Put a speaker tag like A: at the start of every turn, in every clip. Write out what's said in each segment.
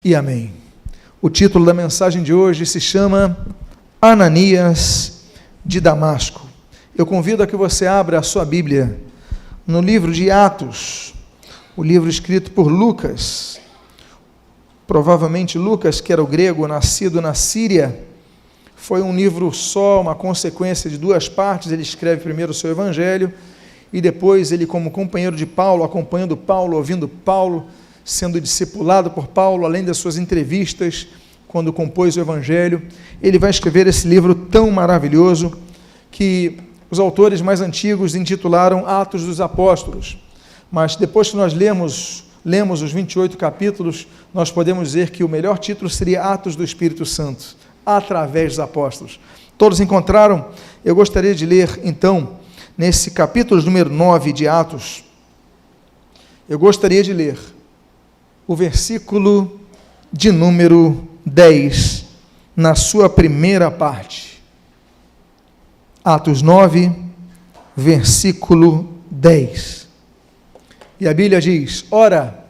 A: E amém. O título da mensagem de hoje se chama Ananias de Damasco. Eu convido a que você abra a sua Bíblia no livro de Atos, o livro escrito por Lucas. Provavelmente Lucas, que era o grego, nascido na Síria, foi um livro só, uma consequência de duas partes. Ele escreve primeiro o seu evangelho e depois ele, como companheiro de Paulo, acompanhando Paulo, ouvindo Paulo, sendo discipulado por Paulo, além das suas entrevistas, quando compôs o Evangelho, ele vai escrever esse livro tão maravilhoso que os autores mais antigos intitularam Atos dos Apóstolos. Mas depois que nós lemos os 28 capítulos, nós podemos dizer que o melhor título seria Atos do Espírito Santo, através dos apóstolos. Todos encontraram? Eu gostaria de ler, então, nesse capítulo número 9 de Atos, eu gostaria de ler o versículo de número 10, na sua primeira parte. Atos 9, versículo 10. E a Bíblia diz: Ora,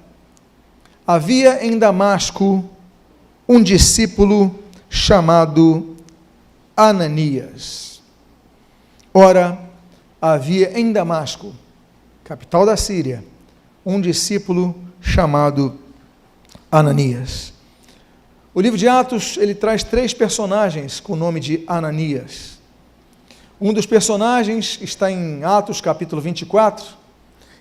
A: havia em Damasco um discípulo chamado Ananias. Ora, havia em Damasco, capital da Síria, um discípulo chamado Ananias. O livro de Atos, ele traz três personagens com o nome de Ananias. Um dos personagens está em Atos capítulo 24,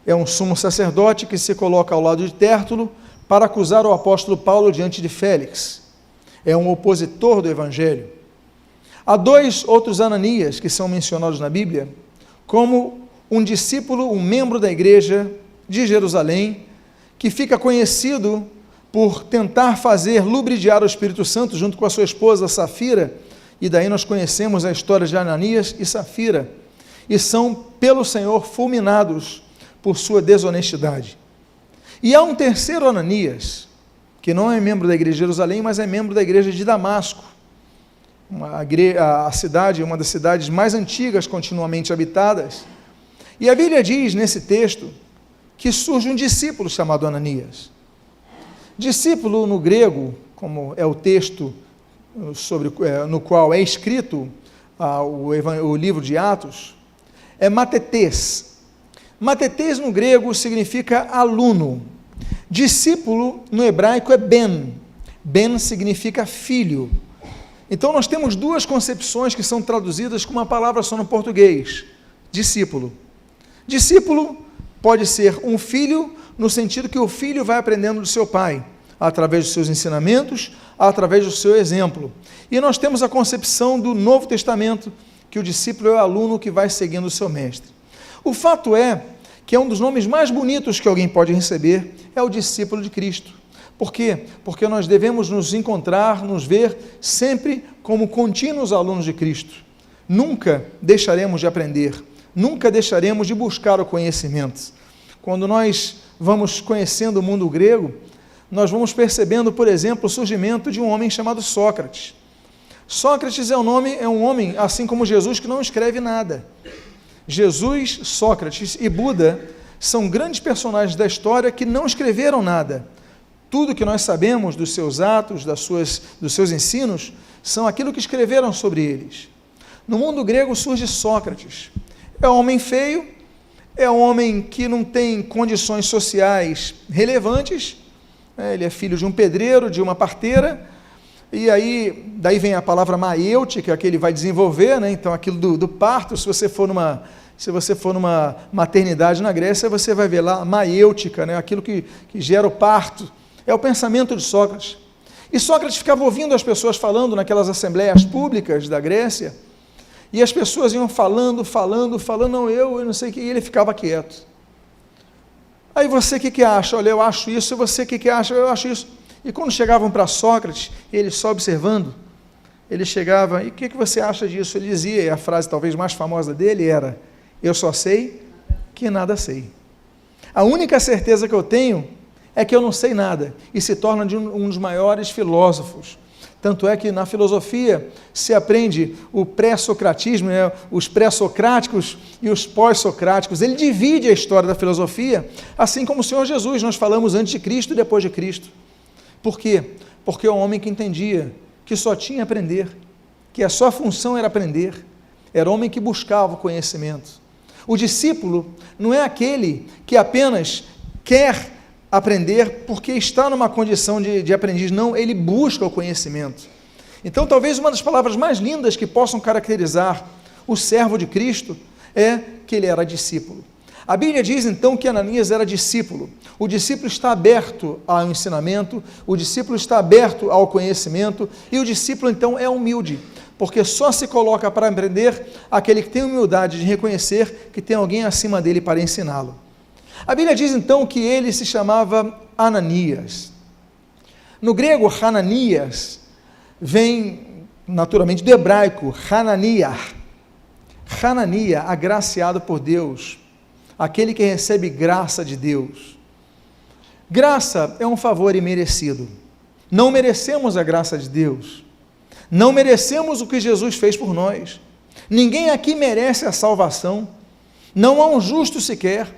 A: é um sumo sacerdote que se coloca ao lado de Tértulo para acusar o apóstolo Paulo diante de Félix. É um opositor do evangelho. Há dois outros Ananias que são mencionados na Bíblia, como um discípulo, um membro da igreja de Jerusalém, que fica conhecido por tentar fazer lubridiar o Espírito Santo junto com a sua esposa Safira, e daí nós conhecemos a história de Ananias e Safira, e são pelo Senhor fulminados por sua desonestidade. E há um terceiro Ananias, que não é membro da igreja de Jerusalém, mas é membro da igreja de Damasco, a cidade, uma das cidades mais antigas continuamente habitadas, e a Bíblia diz nesse texto que surge um discípulo chamado Ananias. Discípulo no grego, como é o texto no qual é escrito o livro de Atos, é matetês. Matetês no grego significa aluno. Discípulo no hebraico é ben. Ben significa filho. Então nós temos duas concepções que são traduzidas com uma palavra só no português: discípulo. Discípulo pode ser um filho, no sentido que o filho vai aprendendo do seu pai, através dos seus ensinamentos, através do seu exemplo. E nós temos a concepção do Novo Testamento, que o discípulo é o aluno que vai seguindo o seu mestre. O fato é que é um dos nomes mais bonitos que alguém pode receber, é o discípulo de Cristo. Por quê? Porque nós devemos nos encontrar, nos ver sempre como contínuos alunos de Cristo. Nunca deixaremos de aprender, nunca deixaremos de buscar o conhecimento. Quando nós vamos conhecendo o mundo grego, nós vamos percebendo, por exemplo, o surgimento de um homem chamado Sócrates. Sócrates é um homem, assim como Jesus, que não escreve nada. Jesus, Sócrates e Buda são grandes personagens da história que não escreveram nada. Tudo que nós sabemos dos seus atos, dos seus ensinos, são aquilo que escreveram sobre eles. No mundo grego surge Sócrates. É um homem feio, é um homem que não tem condições sociais relevantes, ele é filho de um pedreiro, de uma parteira, e aí, daí vem a palavra maêutica, que ele vai desenvolver, né? Então aquilo do parto, se você for numa maternidade na Grécia, você vai ver lá maêutica, né? Aquilo que gera o parto, é o pensamento de Sócrates. E Sócrates ficava ouvindo as pessoas falando naquelas assembleias públicas da Grécia, e as pessoas iam falando, não, eu não sei o que, e ele ficava quieto. Aí você o que acha? Olha, eu acho isso, e você o que acha? Eu acho isso. E quando chegavam para Sócrates, ele só observando, ele chegava, e o que você acha disso? Ele dizia, e a frase talvez mais famosa dele era: eu só sei que nada sei. A única certeza que eu tenho é que eu não sei nada, e se torna um dos maiores filósofos. Tanto é que na filosofia se aprende o pré-socratismo, né, os pré-socráticos e os pós-socráticos. Ele divide a história da filosofia, assim como o Senhor Jesus, nós falamos antes de Cristo e depois de Cristo. Por quê? Porque é um homem que entendia que só tinha a aprender, que a sua função era aprender, era um homem que buscava o conhecimento. O discípulo não é aquele que apenas quer aprender porque está numa condição de aprendiz, não, ele busca o conhecimento. Então, talvez uma das palavras mais lindas que possam caracterizar o servo de Cristo é que ele era discípulo. A Bíblia diz então que Ananias era discípulo. O discípulo está aberto ao ensinamento, o discípulo está aberto ao conhecimento, e o discípulo então é humilde, porque só se coloca para aprender aquele que tem humildade de reconhecer que tem alguém acima dele para ensiná-lo. A Bíblia diz então que ele se chamava Ananias. No grego, Hananias vem naturalmente do hebraico, Hananiah. Hananiah, agraciado por Deus, aquele que recebe graça de Deus. Graça é um favor imerecido. Não merecemos a graça de Deus. Não merecemos o que Jesus fez por nós. Ninguém aqui merece a salvação. Não há um justo sequer.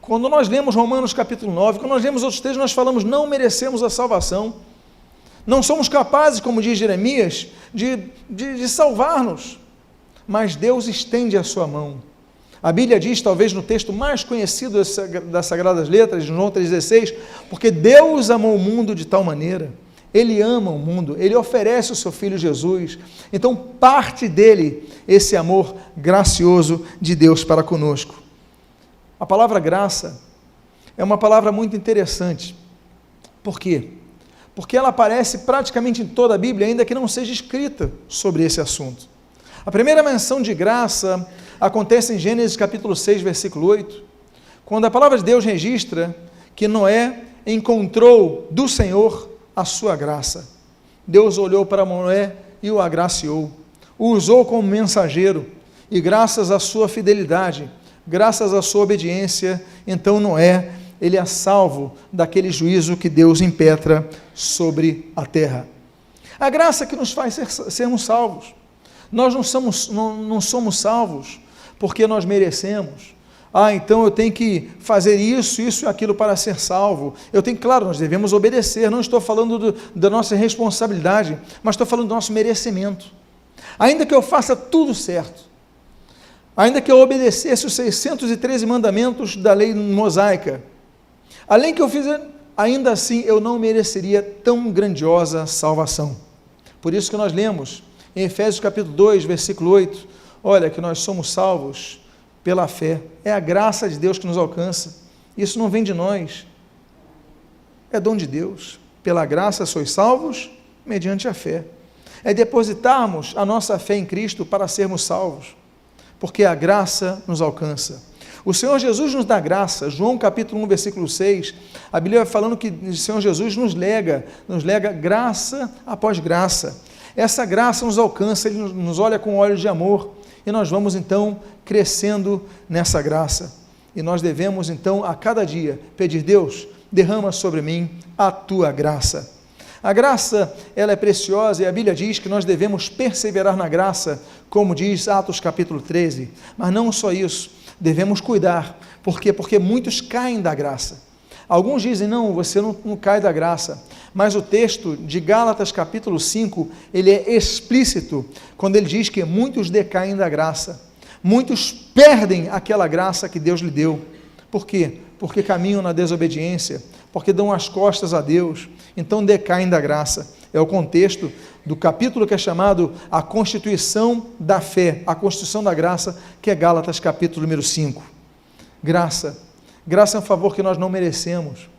A: Quando nós lemos Romanos capítulo 9, quando nós lemos outros textos, nós falamos, não merecemos a salvação. Não somos capazes, como diz Jeremias, de salvar-nos. Mas Deus estende a sua mão. A Bíblia diz, talvez no texto mais conhecido das Sagradas Letras, João 3,16, porque Deus amou o mundo de tal maneira, Ele ama o mundo, Ele oferece o seu Filho Jesus, então parte dele esse amor gracioso de Deus para conosco. A palavra graça é uma palavra muito interessante. Por quê? Porque ela aparece praticamente em toda a Bíblia, ainda que não seja escrita sobre esse assunto. A primeira menção de graça acontece em Gênesis capítulo 6, versículo 8, quando a palavra de Deus registra que Noé encontrou do Senhor a sua graça. Deus olhou para Noé e o agraciou, o usou como mensageiro, e graças à sua fidelidade, graças à sua obediência, então Noé, ele é salvo daquele juízo que Deus impetra sobre a terra. A graça que nos faz sermos salvos. Nós não somos salvos porque nós merecemos. Então eu tenho que fazer isso e aquilo para ser salvo. Claro, nós devemos obedecer, não estou falando da nossa responsabilidade, mas estou falando do nosso merecimento. Ainda que eu faça tudo certo, ainda que eu obedecesse os 613 mandamentos da lei mosaica, além que eu fizer, ainda assim eu não mereceria tão grandiosa salvação. Por isso que nós lemos em Efésios capítulo 2, versículo 8, olha, que nós somos salvos pela fé, é a graça de Deus que nos alcança, isso não vem de nós, é dom de Deus, pela graça sois salvos, mediante a fé, é depositarmos a nossa fé em Cristo para sermos salvos, porque a graça nos alcança. O Senhor Jesus nos dá graça. João capítulo 1, versículo 6, a Bíblia vai falando que o Senhor Jesus nos lega graça após graça. Essa graça nos alcança, Ele nos olha com olhos de amor, e nós vamos então crescendo nessa graça. E nós devemos então a cada dia pedir: Deus, derrama sobre mim a Tua graça. A graça, ela é preciosa, e a Bíblia diz que nós devemos perseverar na graça, como diz Atos capítulo 13, mas não só isso, devemos cuidar. Por quê? Porque muitos caem da graça. Alguns dizem, não, você não cai da graça, mas o texto de Gálatas capítulo 5, ele é explícito, quando ele diz que muitos decaem da graça, muitos perdem aquela graça que Deus lhe deu. Por quê? Porque caminham na desobediência, porque dão as costas a Deus, então decaem da graça. É o contexto do capítulo que é chamado a Constituição da Fé, a Constituição da Graça, que é Gálatas capítulo número 5. Graça é um favor que nós não merecemos.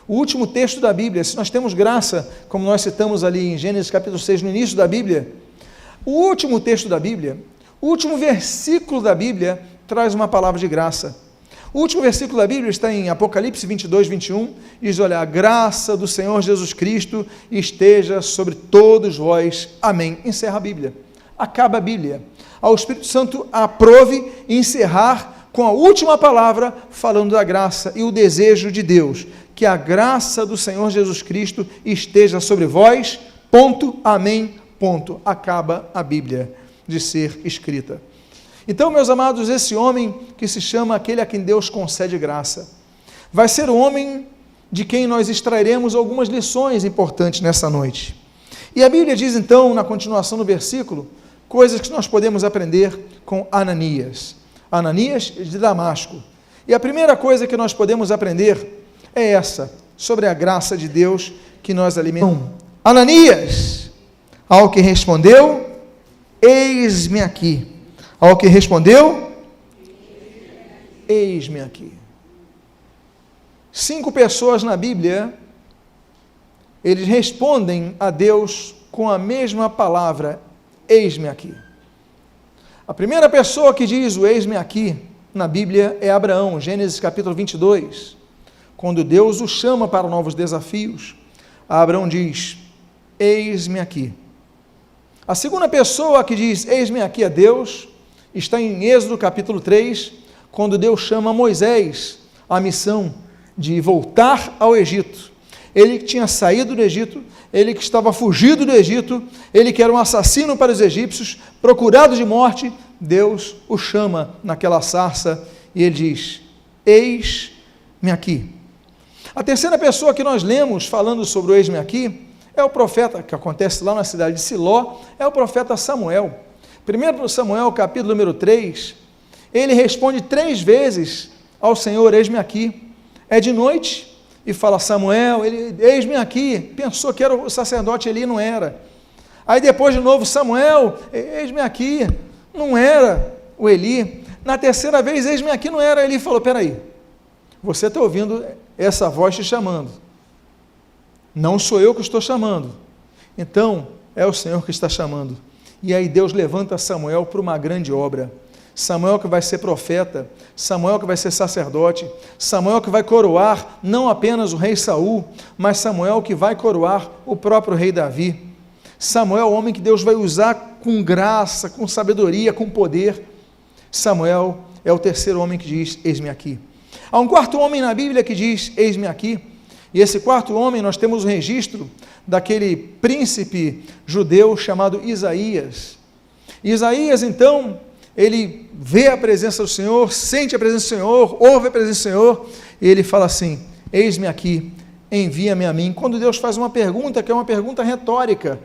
A: O último texto da Bíblia, se nós temos graça, como nós citamos ali em Gênesis capítulo 6, no início da Bíblia, o último texto da Bíblia, o último versículo da Bíblia traz uma palavra de graça. O último versículo da Bíblia está em Apocalipse 22, 21, e diz, olha, a graça do Senhor Jesus Cristo esteja sobre todos vós. Amém. Encerra a Bíblia. Acaba a Bíblia. Ao Espírito Santo aprove encerrar com a última palavra, falando da graça e o desejo de Deus, que a graça do Senhor Jesus Cristo esteja sobre vós, ponto, amém, ponto. Acaba a Bíblia de ser escrita. Então, meus amados, esse homem que se chama aquele a quem Deus concede graça, vai ser o homem de quem nós extrairemos algumas lições importantes nessa noite. E a Bíblia diz então, na continuação do versículo, coisas que nós podemos aprender com Ananias. Ananias de Damasco. E a primeira coisa que nós podemos aprender é essa, sobre a graça de Deus que nós alimentamos. Ananias, ao que respondeu, eis-me aqui. Ao que respondeu, eis-me aqui. 5 pessoas na Bíblia, eles respondem a Deus com a mesma palavra, eis-me aqui. A primeira pessoa que diz o eis-me aqui na Bíblia é Abraão, Gênesis capítulo 22. Quando Deus o chama para novos desafios, Abraão diz, eis-me aqui. A segunda pessoa que diz, eis-me aqui a Deus, está em Êxodo capítulo 3, quando Deus chama Moisés à missão de voltar ao Egito. Ele que tinha saído do Egito, ele que estava fugido do Egito, ele que era um assassino para os egípcios, procurado de morte, Deus o chama naquela sarça e ele diz, eis-me aqui. A terceira pessoa que nós lemos falando sobre o eis-me aqui é o profeta, que acontece lá na cidade de Siló, é o profeta Samuel. 1 Samuel, capítulo número 3, ele responde 3 vezes ao Senhor, eis-me aqui. É de noite e fala, Samuel, eis-me aqui. Pensou que era o sacerdote Eli, não era. Aí depois de novo, Samuel, eis-me aqui. Não era o Eli. Na terceira vez, eis-me aqui, não era. Eli falou, peraí, você está ouvindo essa voz te chamando. Não sou eu que estou chamando. Então, é o Senhor que está chamando. E aí Deus levanta Samuel para uma grande obra. Samuel que vai ser profeta, Samuel que vai ser sacerdote, Samuel que vai coroar não apenas o rei Saul, mas Samuel que vai coroar o próprio rei Davi. Samuel, o homem que Deus vai usar com graça, com sabedoria, com poder. Samuel é o terceiro homem que diz, eis-me aqui. Há um quarto homem na Bíblia que diz, eis-me aqui, e esse quarto homem nós temos o registro daquele príncipe judeu chamado Isaías. Isaías, então, ele vê a presença do Senhor, sente a presença do Senhor, ouve a presença do Senhor, e ele fala assim, eis-me aqui, envia-me a mim. Quando Deus faz uma pergunta, que é uma pergunta retórica,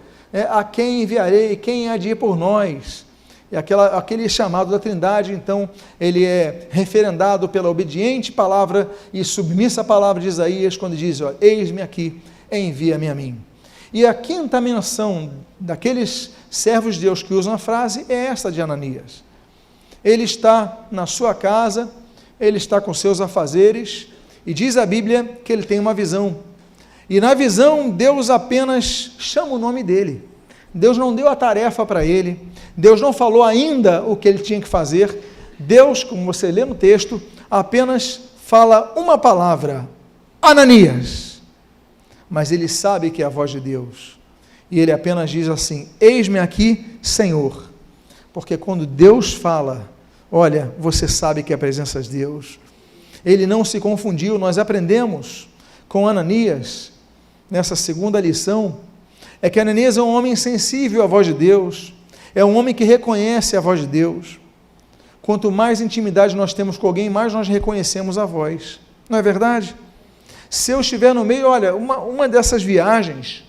A: a quem enviarei, quem há de ir por nós? E aquele chamado da Trindade, então, ele é referendado pela obediente palavra e submissa palavra de Isaías, quando diz, eis-me aqui, envia-me a mim. E a quinta menção daqueles servos de Deus que usam a frase é esta de Ananias. Ele está na sua casa, ele está com seus afazeres, e diz a Bíblia que ele tem uma visão. E na visão, Deus apenas chama o nome dele. Deus não deu a tarefa para ele, Deus não falou ainda o que ele tinha que fazer. Deus, como você lê no texto, apenas fala uma palavra, Ananias. Mas ele sabe que é a voz de Deus. E ele apenas diz assim, eis-me aqui, Senhor. Porque quando Deus fala, olha, você sabe que é a presença de Deus. Ele não se confundiu, nós aprendemos com Ananias, nessa segunda lição, é que Ananias é um homem sensível à voz de Deus, é um homem que reconhece a voz de Deus. Quanto mais intimidade nós temos com alguém, mais nós reconhecemos a voz. Não é verdade? Se eu estiver no meio, olha, uma dessas viagens,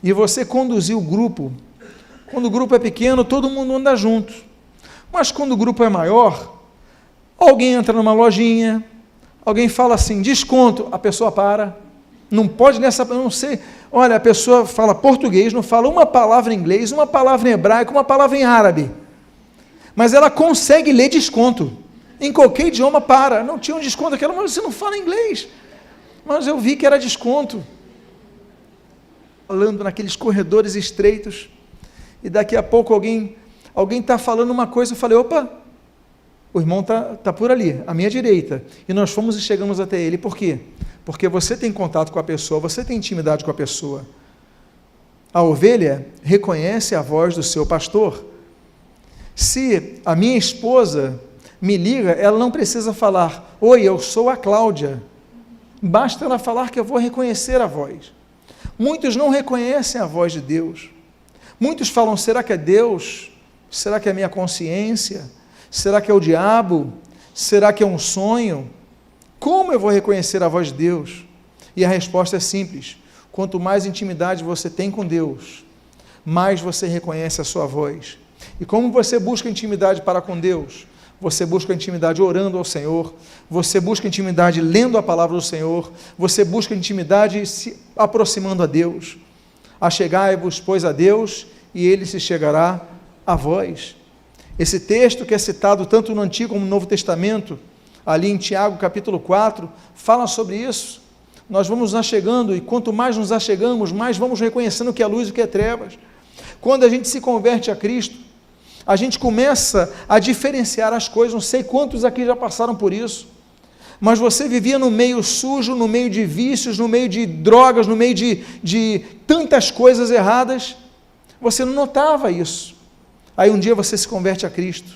A: e você conduzir o grupo, quando o grupo é pequeno, todo mundo anda junto. Mas quando o grupo é maior, alguém entra numa lojinha, alguém fala assim, desconto, a pessoa para, não pode nessa, eu não sei, olha, a pessoa fala português, não fala uma palavra em inglês, uma palavra em hebraico, uma palavra em árabe, mas ela consegue ler desconto, em qualquer idioma para, não tinha um desconto, aquela, mas você não fala inglês, mas eu vi que era desconto, falando naqueles corredores estreitos, e daqui a pouco alguém está falando uma coisa, eu falei, opa, o irmão está por ali, à minha direita, e nós fomos e chegamos até ele, por quê? Porque você tem contato com a pessoa, você tem intimidade com a pessoa. A ovelha reconhece a voz do seu pastor. Se a minha esposa me liga, ela não precisa falar, oi, eu sou a Cláudia, basta ela falar que eu vou reconhecer a voz. Muitos não reconhecem a voz de Deus, muitos falam, será que é Deus? Será que é a minha consciência? Será que é o diabo? Será que é um sonho? Como eu vou reconhecer a voz de Deus? E a resposta é simples: quanto mais intimidade você tem com Deus, mais você reconhece a sua voz. E como você busca intimidade para com Deus? Você busca intimidade orando ao Senhor, você busca intimidade lendo a palavra do Senhor, você busca intimidade se aproximando a Deus. Achegai-vos, pois, a Deus, e Ele se chegará a vós. Esse texto que é citado tanto no Antigo como no Novo Testamento, ali em Tiago capítulo 4, fala sobre isso. Nós vamos nos achegando, e quanto mais nos achegamos, mais vamos reconhecendo o que é luz e o que é trevas. Quando a gente se converte a Cristo, a gente começa a diferenciar as coisas. Não sei quantos aqui já passaram por isso, mas você vivia no meio sujo, no meio de vícios, no meio de drogas, no meio de tantas coisas erradas, você não notava isso. Aí um dia você se converte a Cristo,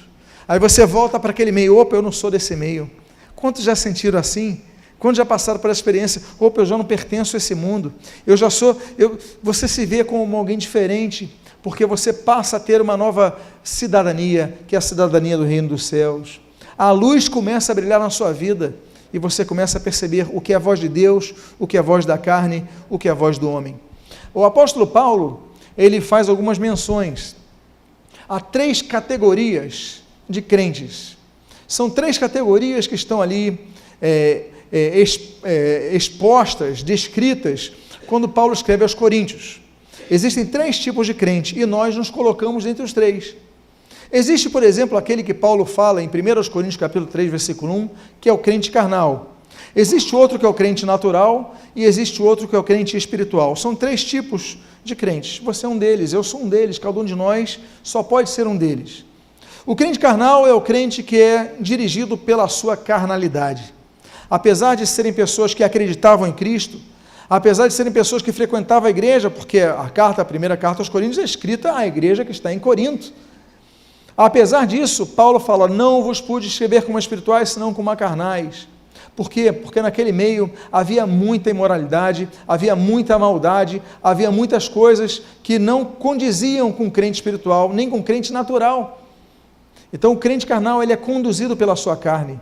A: aí você volta para aquele meio: opa, eu não sou desse meio. Quantos já sentiram assim? Quantos já passaram por essa experiência? Opa, eu já não pertenço a esse mundo, você se vê como alguém diferente, porque você passa a ter uma nova cidadania, que é a cidadania do reino dos céus. A luz começa a brilhar na sua vida, e você começa a perceber o que é a voz de Deus, o que é a voz da carne, o que é a voz do homem. O apóstolo Paulo, ele faz algumas menções a 3 categorias de crentes. São 3 categorias que estão ali expostas, descritas, quando Paulo escreve aos Coríntios. Existem 3 tipos de crente, e nós nos colocamos entre os 3. Existe, por exemplo, aquele que Paulo fala em 1 Coríntios capítulo 3, versículo 1, que é o crente carnal. Existe outro que é o crente natural, e existe outro que é o crente espiritual. São 3 tipos de crentes. Você é um deles, eu sou um deles, cada um de nós só pode ser um deles. O crente carnal é o crente que é dirigido pela sua carnalidade. Apesar de serem pessoas que acreditavam em Cristo, apesar de serem pessoas que frequentavam a igreja, porque a primeira carta aos Coríntios é escrita à igreja que está em Corinto. Apesar disso, Paulo fala: não vos pude escrever como espirituais, senão como carnais. Por quê? Porque naquele meio havia muita imoralidade, havia muita maldade, havia muitas coisas que não condiziam com o crente espiritual, nem com o crente natural. Então o crente carnal, ele é conduzido pela sua carne.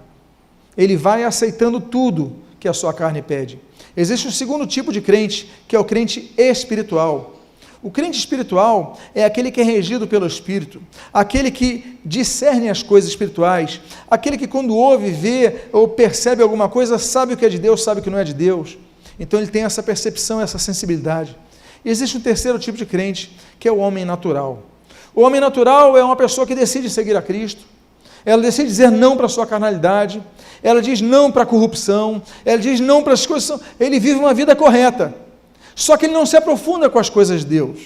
A: Ele vai aceitando tudo que a sua carne pede. Existe um segundo tipo de crente, que é o crente espiritual. O crente espiritual é aquele que é regido pelo Espírito, aquele que discerne as coisas espirituais, aquele que quando ouve, vê ou percebe alguma coisa, sabe o que é de Deus, sabe o que não é de Deus. Então ele tem essa percepção, essa sensibilidade. E existe um terceiro tipo de crente, que é o homem natural. O homem natural é uma pessoa que decide seguir a Cristo, ela decide dizer não para a sua carnalidade, ela diz não para a corrupção, ela diz não para as coisas, ele vive uma vida correta, só que ele não se aprofunda com as coisas de Deus,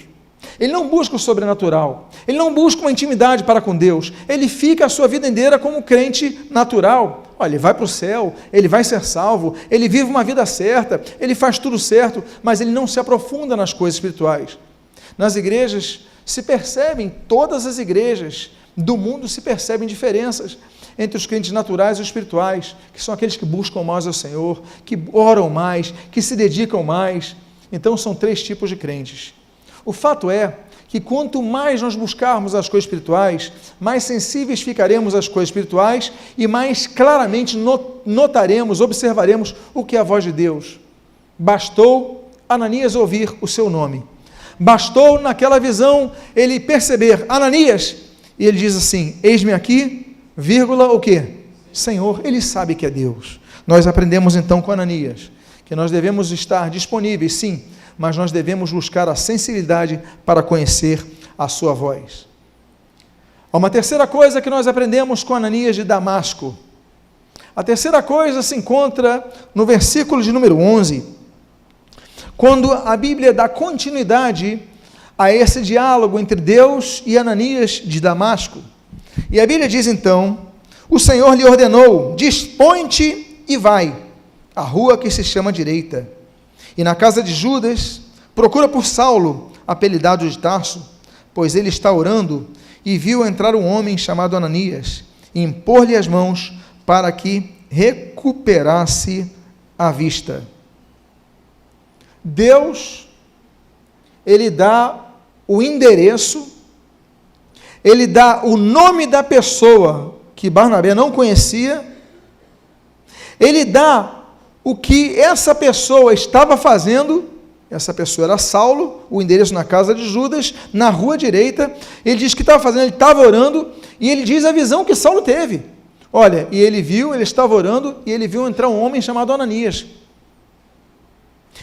A: ele não busca o sobrenatural, ele não busca uma intimidade para com Deus, ele fica a sua vida inteira como crente natural. Olha, ele vai para o céu, ele vai ser salvo, ele vive uma vida certa, ele faz tudo certo, mas ele não se aprofunda nas coisas espirituais. Nas igrejas se percebem, todas as igrejas do mundo se percebem diferenças entre os crentes naturais e os espirituais, que são aqueles que buscam mais ao Senhor, que oram mais, que se dedicam mais. Então são 3 tipos de crentes. O fato é que quanto mais nós buscarmos as coisas espirituais, mais sensíveis ficaremos às coisas espirituais e mais claramente notaremos, observaremos o que é a voz de Deus. Bastou Ananias ouvir o seu nome. Bastou naquela visão ele perceber: Ananias, e ele diz assim: eis-me aqui, vírgula, o quê? Senhor. Ele sabe que é Deus. Nós aprendemos então com Ananias que nós devemos estar disponíveis, sim, mas nós devemos buscar a sensibilidade para conhecer a sua voz. Há uma terceira coisa que nós aprendemos com Ananias de Damasco. A terceira coisa se encontra no versículo de número 11, quando a Bíblia dá continuidade a esse diálogo entre Deus e Ananias de Damasco. E a Bíblia diz então: o Senhor lhe ordenou: dispõe-te e vai à rua que se chama Direita, e na casa de Judas procura por Saulo, apelidado de Tarso, pois ele está orando, e viu entrar um homem chamado Ananias, e impor-lhe as mãos para que recuperasse a vista. Deus, ele dá o endereço, ele dá o nome da pessoa que Barnabé não conhecia, ele dá o que essa pessoa estava fazendo. Essa pessoa era Saulo, o endereço na casa de Judas, na rua direita. Ele diz que estava fazendo, ele estava orando, e ele diz a visão que Saulo teve. Olha, e ele viu, ele estava orando, e ele viu entrar um homem chamado Ananias.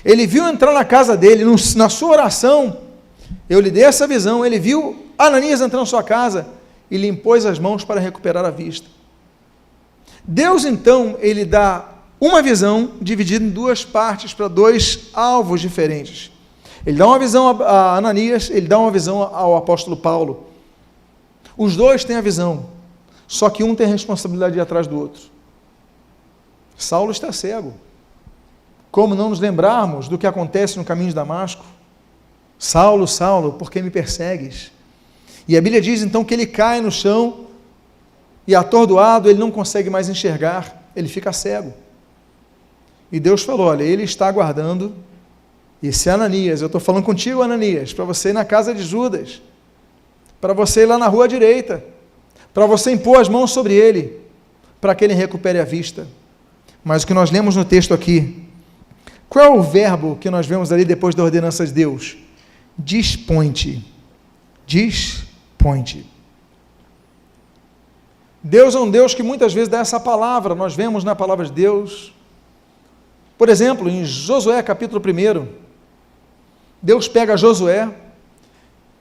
A: Ele viu entrar na casa dele, na sua oração, eu lhe dei essa visão, ele viu Ananias entrando na sua casa, e lhe impôs as mãos para recuperar a vista. Deus, então, ele dá uma visão dividida em duas partes, para dois alvos diferentes. Ele dá uma visão a Ananias, ele dá uma visão ao apóstolo Paulo. Os dois têm a visão, só que um tem a responsabilidade de ir atrás do outro. Saulo está cego. Como não nos lembrarmos do que acontece no caminho de Damasco? Saulo, Saulo, por que me persegues? E a Bíblia diz então que ele cai no chão, e atordoado, ele não consegue mais enxergar, ele fica cego. E Deus falou, olha, ele está aguardando, esse Ananias, eu estou falando contigo, Ananias, para você ir na casa de Judas, para você ir lá na rua direita, para você impor as mãos sobre ele, para que ele recupere a vista. Mas o que nós lemos no texto aqui, qual é o verbo que nós vemos ali depois da ordenança de Deus? Dispõe-te. Dispõe-te. Deus é um Deus que muitas vezes dá essa palavra, nós vemos na palavra de Deus. Por exemplo, em Josué capítulo 1, Deus pega Josué,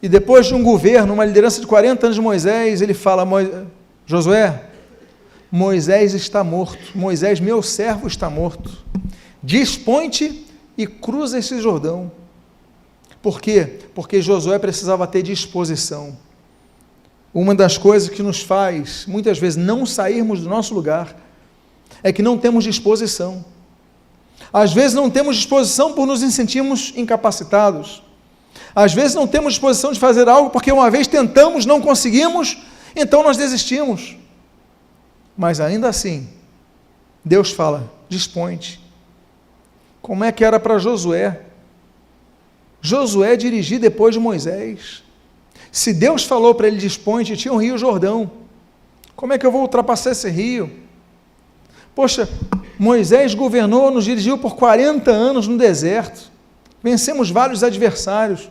A: e depois de um governo, uma liderança de 40 anos de Moisés, ele fala, Josué, Moisés está morto, Moisés, meu servo, está morto. Dispõe-te e cruza esse Jordão. Por quê? Porque Josué precisava ter disposição. Uma das coisas que nos faz, muitas vezes, não sairmos do nosso lugar, é que não temos disposição. Às vezes não temos disposição por nos sentirmos incapacitados. Às vezes não temos disposição de fazer algo porque uma vez tentamos, não conseguimos, então nós desistimos. Mas ainda assim, Deus fala, dispõe-te. Como é que era para Josué? Josué dirigiu depois de Moisés. Se Deus falou para ele, dispõe-te, tinha um rio Jordão. Como é que eu vou ultrapassar esse rio? Poxa, Moisés governou, nos dirigiu por 40 anos no deserto. Vencemos vários adversários.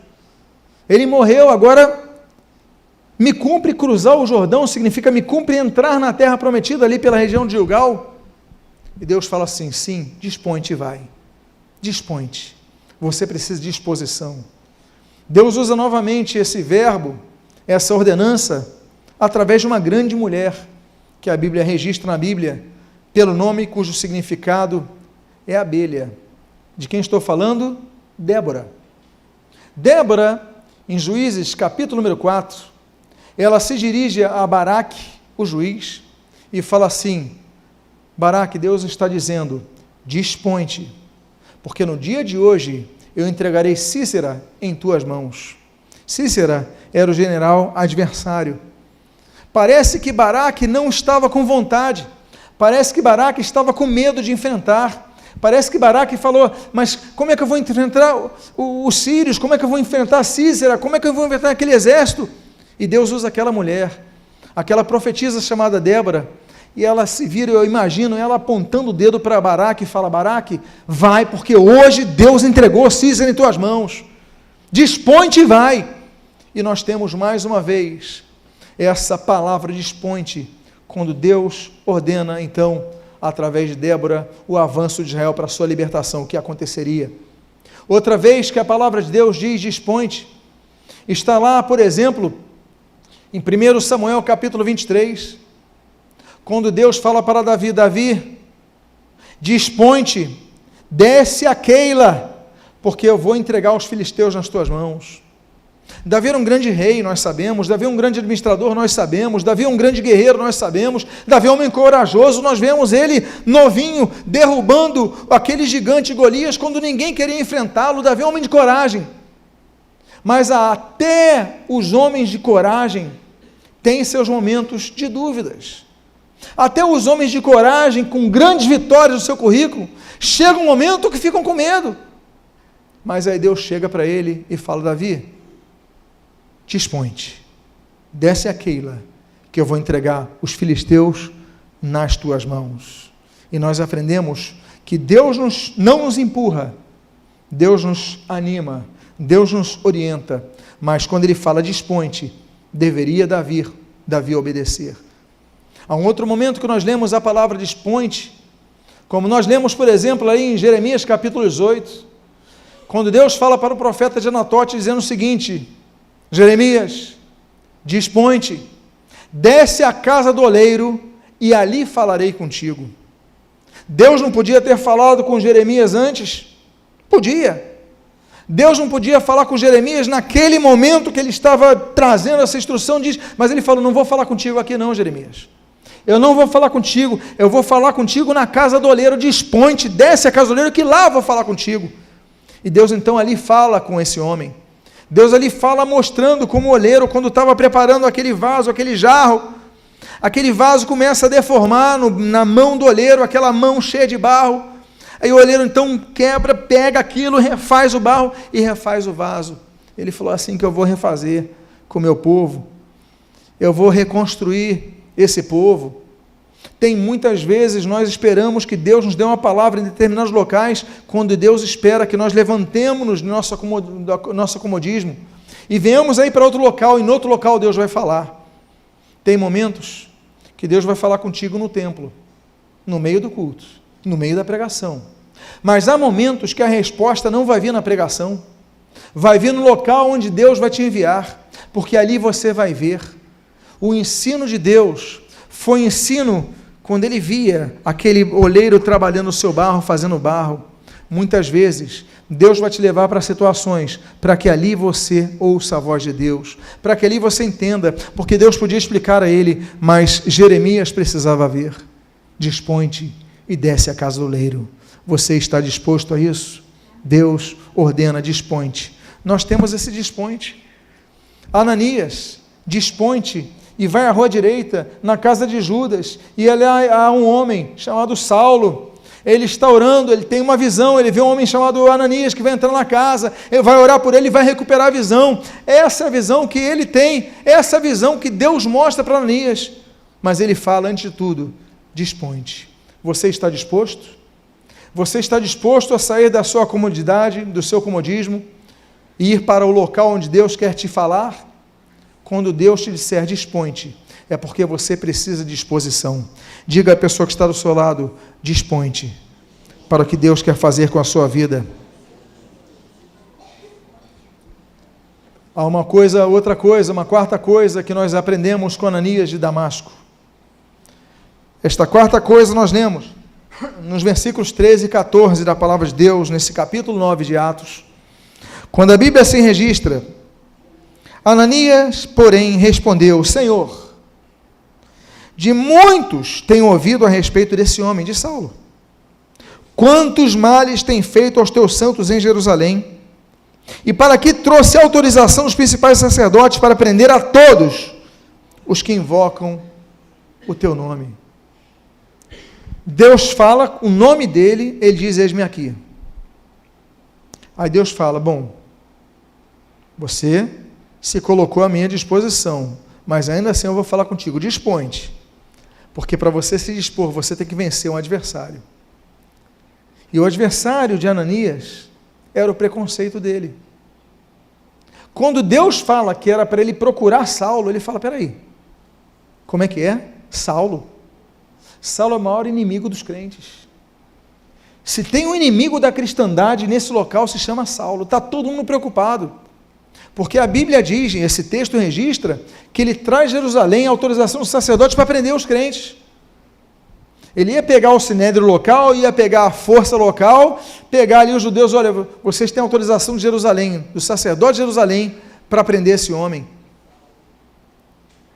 A: Ele morreu, agora me cumpre cruzar o Jordão, significa me cumpre entrar na terra prometida ali pela região de Gilgal. E Deus fala assim, sim, dispõe-te e vai. Dispõe-te. Você precisa de disposição. Deus usa novamente esse verbo, essa ordenança, através de uma grande mulher, que a Bíblia registra na Bíblia, pelo nome cujo significado é abelha. De quem estou falando? Débora. Débora, em Juízes, capítulo número 4, ela se dirige a Baraque, o juiz, e fala assim, Baraque, Deus está dizendo, dispõe-te, porque no dia de hoje eu entregarei Sísera em tuas mãos. Sísera era o general adversário. Parece que Baraque não estava com vontade, parece que Baraque estava com medo de enfrentar, parece que Baraque falou, mas como é que eu vou enfrentar os sírios, como é que eu vou enfrentar Sísera, como é que eu vou enfrentar aquele exército? E Deus usa aquela mulher, aquela profetisa chamada Débora, e ela se vira, eu imagino, ela apontando o dedo para Baraque e fala, Baraque, vai, porque hoje Deus entregou Sísera em tuas mãos, dispõe-te e vai. E nós temos mais uma vez essa palavra dispõe-te, quando Deus ordena então, através de Débora, o avanço de Israel para a sua libertação, o que aconteceria. Outra vez que a palavra de Deus diz dispõe-te, está lá, por exemplo, em 1 Samuel capítulo 23, quando Deus fala para Davi, Davi, dispõe-te, desce a Keila, porque eu vou entregar os filisteus nas tuas mãos. Davi era um grande rei, nós sabemos, Davi é um grande administrador, nós sabemos, Davi é um grande guerreiro, nós sabemos, Davi é um homem corajoso, nós vemos ele novinho, derrubando aquele gigante Golias, quando ninguém queria enfrentá-lo. Davi é um homem de coragem, mas até os homens de coragem têm seus momentos de dúvidas, até os homens de coragem, com grandes vitórias no seu currículo, chega um momento que ficam com medo, mas aí Deus chega para ele e fala, Davi, dispõe-te, desce a Keila, que eu vou entregar os filisteus nas tuas mãos. E nós aprendemos que Deus não nos empurra, Deus nos anima, Deus nos orienta, mas quando ele fala dispõe-te, deveria Davi obedecer. Há um outro momento que nós lemos a palavra dispõe-te, como nós lemos, por exemplo, aí em Jeremias capítulo 18, quando Deus fala para o profeta de Anatote, dizendo o seguinte: Jeremias, dispõe-te, desce à casa do oleiro, e ali falarei contigo. Deus não podia ter falado com Jeremias antes? Podia. Deus não podia falar com Jeremias naquele momento que ele estava trazendo essa instrução, mas ele falou: não vou falar contigo aqui não, Jeremias. Eu não vou falar contigo, eu vou falar contigo na casa do oleiro, dispõe-te, desce a casa do oleiro, que lá eu vou falar contigo. E Deus então ali fala com esse homem. Deus ali fala mostrando como o oleiro, quando estava preparando aquele vaso, aquele jarro, aquele vaso começa a deformar na mão do oleiro, aquela mão cheia de barro. Aí o oleiro então quebra, pega aquilo, refaz o barro e refaz o vaso. Ele falou: assim que eu vou refazer com o meu povo, eu vou reconstruir esse povo. Tem muitas vezes nós esperamos que Deus nos dê uma palavra em determinados locais, quando Deus espera que nós levantemos nosso comodismo e venhamos aí para outro local, e no outro local Deus vai falar. Tem momentos que Deus vai falar contigo no templo, no meio do culto, no meio da pregação, mas há momentos que a resposta não vai vir na pregação, vai vir no local onde Deus vai te enviar, porque ali você vai ver. O ensino de Deus foi ensino quando ele via aquele oleiro trabalhando o seu barro, fazendo barro. Muitas vezes Deus vai te levar para situações para que ali você ouça a voz de Deus, para que ali você entenda, porque Deus podia explicar a ele, mas Jeremias precisava ver. Dispõe-te e desce à casa do oleiro. Você está disposto a isso? Deus ordena: dispõe-te. Nós temos esse dispõe-te. Ananias, dispõe-te e vai à rua direita, na casa de Judas, e ali há um homem chamado Saulo. Ele está orando, ele tem uma visão, ele vê um homem chamado Ananias que vai entrar na casa, ele vai orar por ele e vai recuperar a visão. Essa é a visão que ele tem, essa é a visão que Deus mostra para Ananias. Mas ele fala, antes de tudo: dispõe-te. Você está disposto? Você está disposto a sair da sua comodidade, do seu comodismo, e ir para o local onde Deus quer te falar? Quando Deus te disser dispõe-te, é porque você precisa de disposição. Diga à pessoa que está do seu lado: dispõe-te para o que Deus quer fazer com a sua vida. Há uma quarta coisa que nós aprendemos com Ananias de Damasco. Esta quarta coisa nós lemos nos versículos 13 e 14 da palavra de Deus, nesse capítulo 9 de Atos. Quando a Bíblia assim registra: Ananias, porém, respondeu: Senhor, de muitos tenho ouvido a respeito desse homem, de Saulo. Quantos males tem feito aos teus santos em Jerusalém? E para que trouxe autorização dos principais sacerdotes para prender a todos os que invocam o teu nome. Deus fala o nome dele, ele diz: eis-me aqui. Aí Deus fala: bom, você se colocou à minha disposição, mas ainda assim eu vou falar contigo, dispõe-te, porque para você se dispor, você tem que vencer um adversário. E o adversário de Ananias era o preconceito dele. Quando Deus fala que era para ele procurar Saulo, ele fala: peraí, como é que é? Saulo é o maior inimigo dos crentes. Se tem um inimigo da cristandade nesse local, se chama Saulo. Está todo mundo preocupado, porque a Bíblia diz, esse texto registra, que ele traz Jerusalém a autorização dos sacerdotes para prender os crentes. Ele ia pegar o sinédrio local, ia pegar a força local, pegar ali os judeus: olha, vocês têm autorização de Jerusalém, do sacerdote de Jerusalém, para prender esse homem.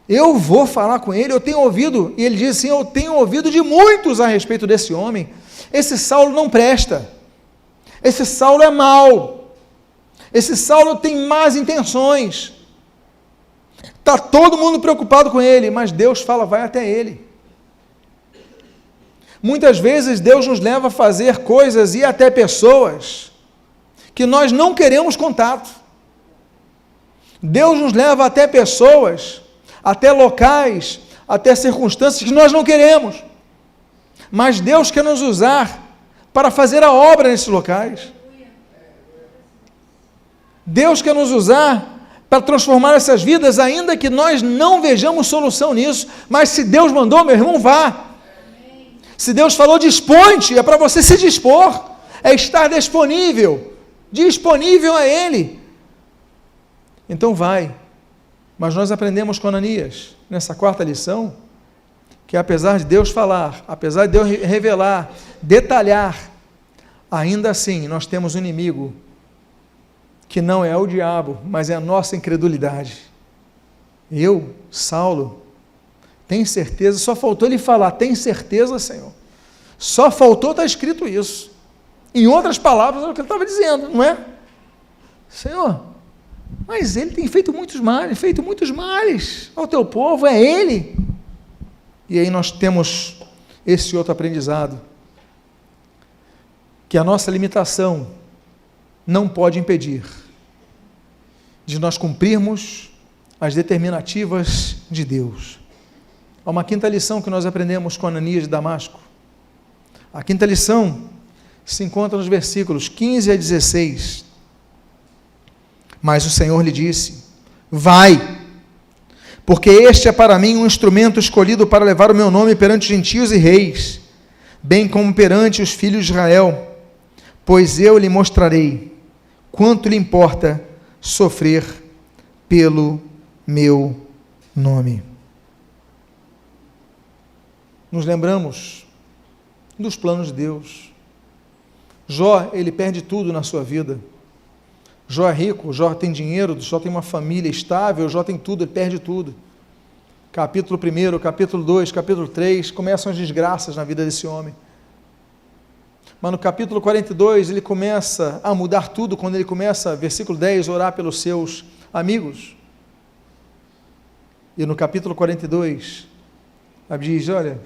A: Eu vou falar com ele, eu tenho ouvido, e ele diz assim: eu tenho ouvido de muitos a respeito desse homem. Esse Saulo não presta, esse Saulo é mau, esse Saulo tem más intenções, está todo mundo preocupado com ele, mas Deus fala: vai até ele. Muitas vezes Deus nos leva a fazer coisas e até pessoas que nós não queremos contato. Deus nos leva até pessoas, até locais, até circunstâncias que nós não queremos, mas Deus quer nos usar para fazer a obra nesses locais. Deus quer nos usar para transformar essas vidas, ainda que nós não vejamos solução nisso, mas se Deus mandou, meu irmão, vá. Se Deus falou, dispõe-te, é para você se dispor, é estar disponível a Ele. Então vai. Mas nós aprendemos com Ananias, nessa quarta lição, que apesar de Deus falar, apesar de Deus revelar, detalhar, ainda assim nós temos um inimigo, que não é o diabo, mas é a nossa incredulidade. Eu, Saulo, tenho certeza, só faltou ele falar, tem certeza, Senhor? Só faltou estar escrito isso. Em outras palavras, é o que ele estava dizendo, não é? Senhor, mas ele tem feito muitos males ao teu povo, é ele. E aí nós temos esse outro aprendizado, que a nossa limitação não pode impedir de nós cumprirmos as determinativas de Deus. Há uma quinta lição que nós aprendemos com Ananias de Damasco. A quinta lição se encontra nos versículos 15 a 16. Mas o Senhor lhe disse: vai, porque este é para mim um instrumento escolhido para levar o meu nome perante gentios e reis, bem como perante os filhos de Israel, pois eu lhe mostrarei quanto lhe importa sofrer pelo meu nome. Nos lembramos dos planos de Deus. Jó, ele perde tudo na sua vida. Jó é rico, Jó tem dinheiro, Jó tem uma família estável, Jó tem tudo, ele perde tudo. Capítulo 1, capítulo 2, capítulo 3, começam as desgraças na vida desse homem. Mas no capítulo 42, ele começa a mudar tudo, quando ele começa, versículo 10, orar pelos seus amigos. E no capítulo 42, a Bíblia diz: olha,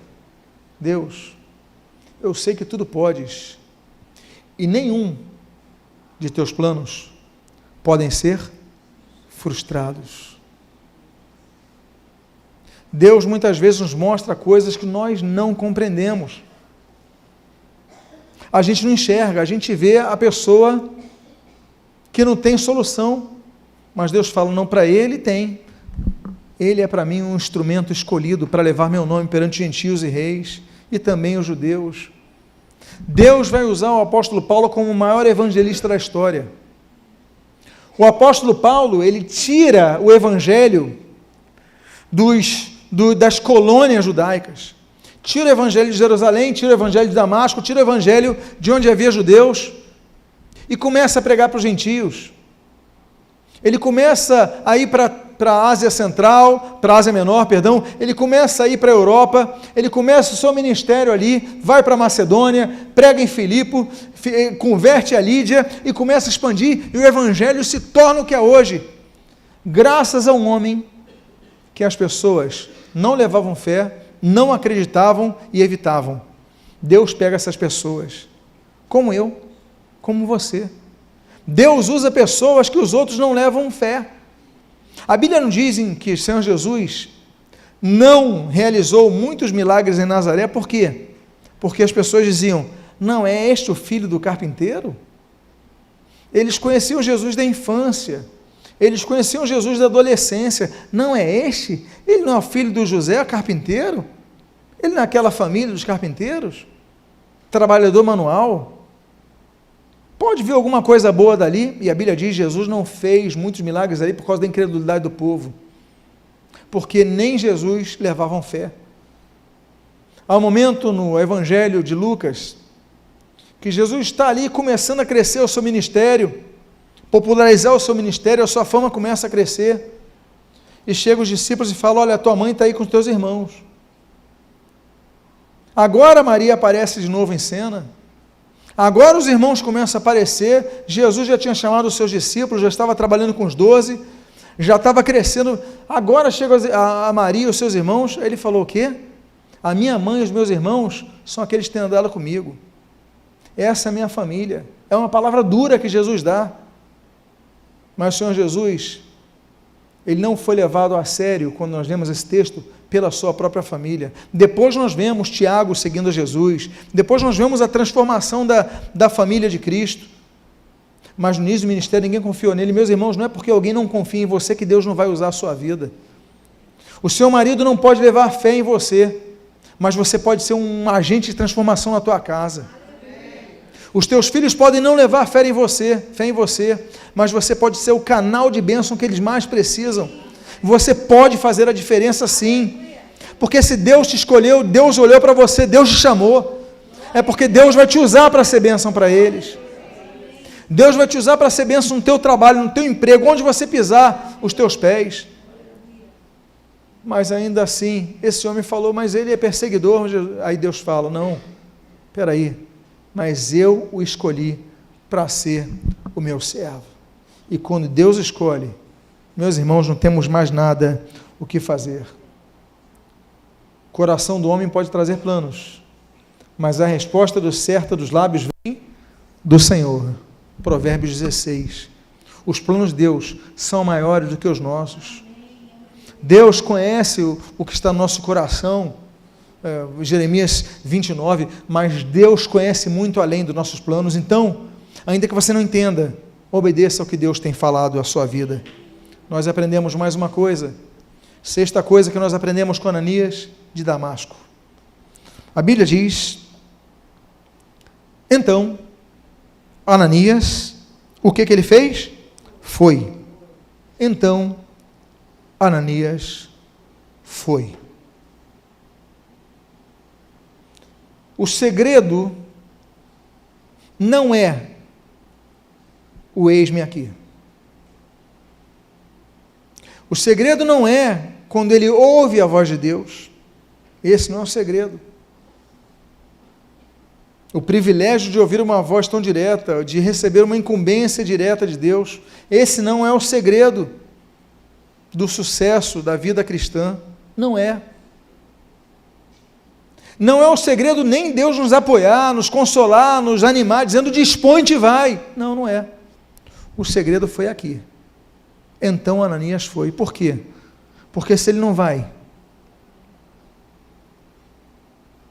A: Deus, eu sei que tudo podes, e nenhum de teus planos podem ser frustrados. Deus muitas vezes nos mostra coisas que nós não compreendemos. A gente não enxerga, a gente vê a pessoa que não tem solução, mas Deus fala, não, para ele tem. Ele é para mim um instrumento escolhido para levar meu nome perante gentios e reis, e também os judeus. Deus vai usar o apóstolo Paulo como o maior evangelista da história. O apóstolo Paulo, ele tira o evangelho das colônias judaicas, tira o evangelho de Jerusalém, tira o evangelho de Damasco, tira o evangelho de onde havia judeus, e começa a pregar para os gentios. Ele começa a ir para a Ásia Central, para a Ásia Menor, perdão, ele começa a ir para a Europa, ele começa o seu ministério ali, vai para a Macedônia, prega em Filipe, converte a Lídia e começa a expandir, e o evangelho se torna o que é hoje, graças a um homem que as pessoas não levavam fé, não acreditavam e evitavam. Deus pega essas pessoas, como eu, como você. Deus usa pessoas que os outros não levam fé. A Bíblia não diz que o Senhor Jesus não realizou muitos milagres em Nazaré, por quê? Porque as pessoas diziam, não é este o filho do carpinteiro? Eles conheciam Jesus da infância, eles conheciam Jesus da adolescência, não é este? Ele não é o filho do José, carpinteiro? Ele não é aquela família dos carpinteiros? Trabalhador manual? Pode vir alguma coisa boa dali, e a Bíblia diz, Jesus não fez muitos milagres ali por causa da incredulidade do povo, porque nem Jesus levavam fé. Há um momento no Evangelho de Lucas, que Jesus está ali começando a crescer o seu ministério, popularizar o seu ministério, a sua fama começa a crescer, e chegam os discípulos e falam, olha, tua mãe está aí com os teus irmãos. Agora Maria aparece de novo em cena, agora os irmãos começam a aparecer, Jesus já tinha chamado os seus discípulos, já estava trabalhando com os 12, já estava crescendo, agora chega a Maria e os seus irmãos, ele falou o quê? A minha mãe e os meus irmãos são aqueles que têm andado comigo, essa é a minha família, é uma palavra dura que Jesus dá, mas o Senhor Jesus, ele não foi levado a sério, quando nós lemos esse texto, pela sua própria família. Depois nós vemos Tiago seguindo a Jesus, depois nós vemos a transformação da família de Cristo, mas no início do ministério ninguém confiou nele. Meus irmãos, não é porque alguém não confia em você que Deus não vai usar a sua vida. O seu marido não pode levar fé em você, mas você pode ser um agente de transformação na tua casa. Os teus filhos podem não levar fé em você, mas você pode ser o canal de bênção que eles mais precisam. Você pode fazer a diferença sim, porque se Deus te escolheu, Deus olhou para você, Deus te chamou, é porque Deus vai te usar para ser bênção para eles. Deus vai te usar para ser bênção no teu trabalho, no teu emprego, onde você pisar os teus pés. Mas ainda assim, esse homem falou, mas ele é perseguidor. Aí Deus fala, não, espera aí, mas eu o escolhi para ser o meu servo. E quando Deus escolhe, meus irmãos, não temos mais nada o que fazer. O coração do homem pode trazer planos, mas a resposta certa dos lábios vem do Senhor. Provérbios 16. Os planos de Deus são maiores do que os nossos. Deus conhece o que está no nosso coração, Jeremias 29, mas Deus conhece muito além dos nossos planos. Então, ainda que você não entenda, obedeça ao que Deus tem falado à sua vida. Nós aprendemos mais uma coisa, sexta coisa que nós aprendemos com Ananias de Damasco. A Bíblia diz, então, Ananias, o que ele fez? Foi. Então, Ananias foi. O segredo não é o eis-me aqui. O segredo não é quando ele ouve a voz de Deus. Esse não é o segredo. O privilégio de ouvir uma voz tão direta, de receber uma incumbência direta de Deus, esse não é o segredo do sucesso da vida cristã. Não é. Não é o segredo nem Deus nos apoiar, nos consolar, nos animar, dizendo dispõe-te e vai. Não, não é. O segredo foi aqui. Então Ananias foi. Por quê? Porque se ele não vai,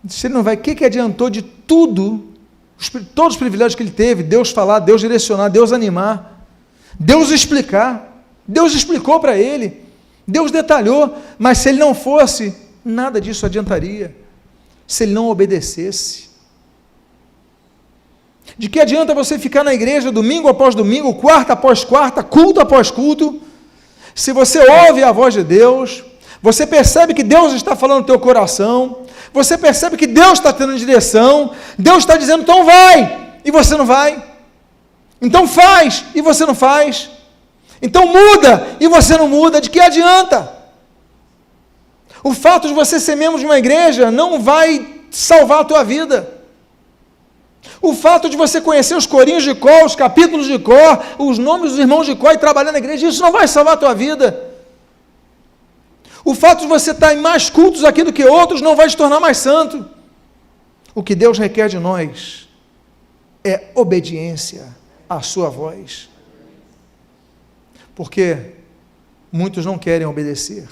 A: o que adiantou de tudo, todos os privilégios que ele teve, Deus falar, Deus direcionar, Deus animar, Deus explicar, Deus explicou para ele, Deus detalhou, mas se ele não fosse, nada disso adiantaria, se ele não obedecesse. De que adianta você ficar na igreja domingo após domingo, quarta após quarta, culto após culto, se você ouve a voz de Deus, você percebe que Deus está falando no teu coração, você percebe que Deus está tendo direção, Deus está dizendo, então vai, e você não vai, então faz, e você não faz, então muda, e você não muda, de que adianta? O fato de você ser membro de uma igreja não vai salvar a tua vida. O fato de você conhecer os corinhos de Có, os capítulos de Có, os nomes dos irmãos de Có e trabalhar na igreja, isso não vai salvar a tua vida. O fato de você estar em mais cultos aqui do que outros não vai te tornar mais santo. O que Deus requer de nós é obediência à sua voz. Porque muitos não querem obedecer.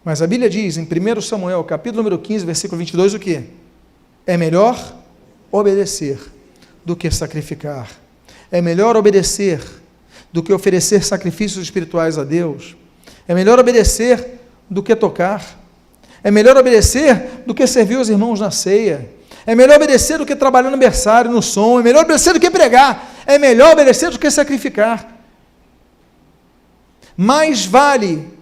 A: Mas a Bíblia diz em 1 Samuel, capítulo número 15, versículo 22, o quê? É melhor obedecer do que sacrificar. É melhor obedecer do que oferecer sacrifícios espirituais a Deus. É melhor obedecer do que tocar. É melhor obedecer do que servir os irmãos na ceia. É melhor obedecer do que trabalhar no berçário, no som. É melhor obedecer do que pregar. É melhor obedecer do que sacrificar. Mais vale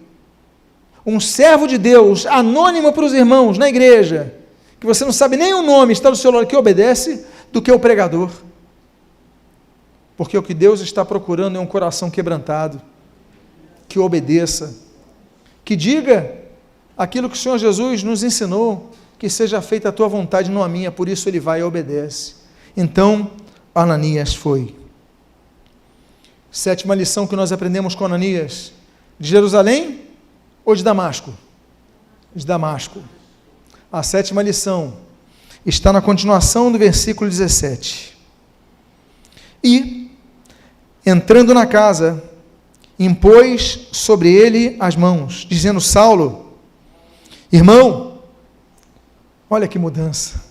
A: um servo de Deus, anônimo para os irmãos na igreja, que você não sabe nem o nome, está do seu lado, que obedece, do que o pregador. Porque o que Deus está procurando é um coração quebrantado, que obedeça, que diga aquilo que o Senhor Jesus nos ensinou, que seja feita a tua vontade, não a minha, por isso ele vai e obedece. Então, Ananias foi. Sétima lição que nós aprendemos com Ananias, de Jerusalém ou de Damasco? De Damasco. A sétima lição está na continuação do versículo 17. E, entrando na casa, impôs sobre ele as mãos, dizendo, Saulo, Irmão, olha que mudança.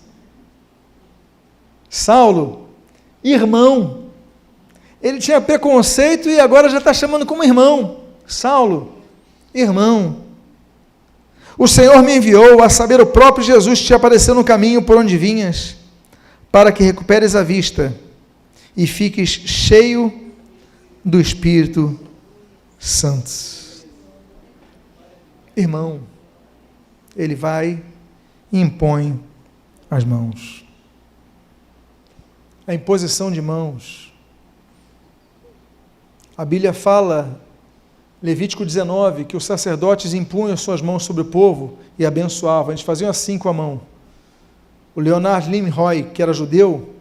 A: Saulo, irmão. Ele tinha preconceito e agora já está chamando como irmão. Saulo, irmão. O Senhor me enviou, a saber, o próprio Jesus te apareceu no caminho por onde vinhas, para que recuperes a vista e fiques cheio do Espírito Santo. Irmão, ele vai e impõe as mãos. A imposição de mãos. A Bíblia fala, Levítico 19, que os sacerdotes impunham suas mãos sobre o povo e abençoavam. Eles faziam assim com a mão. O Leonard Nimoy, que era judeu,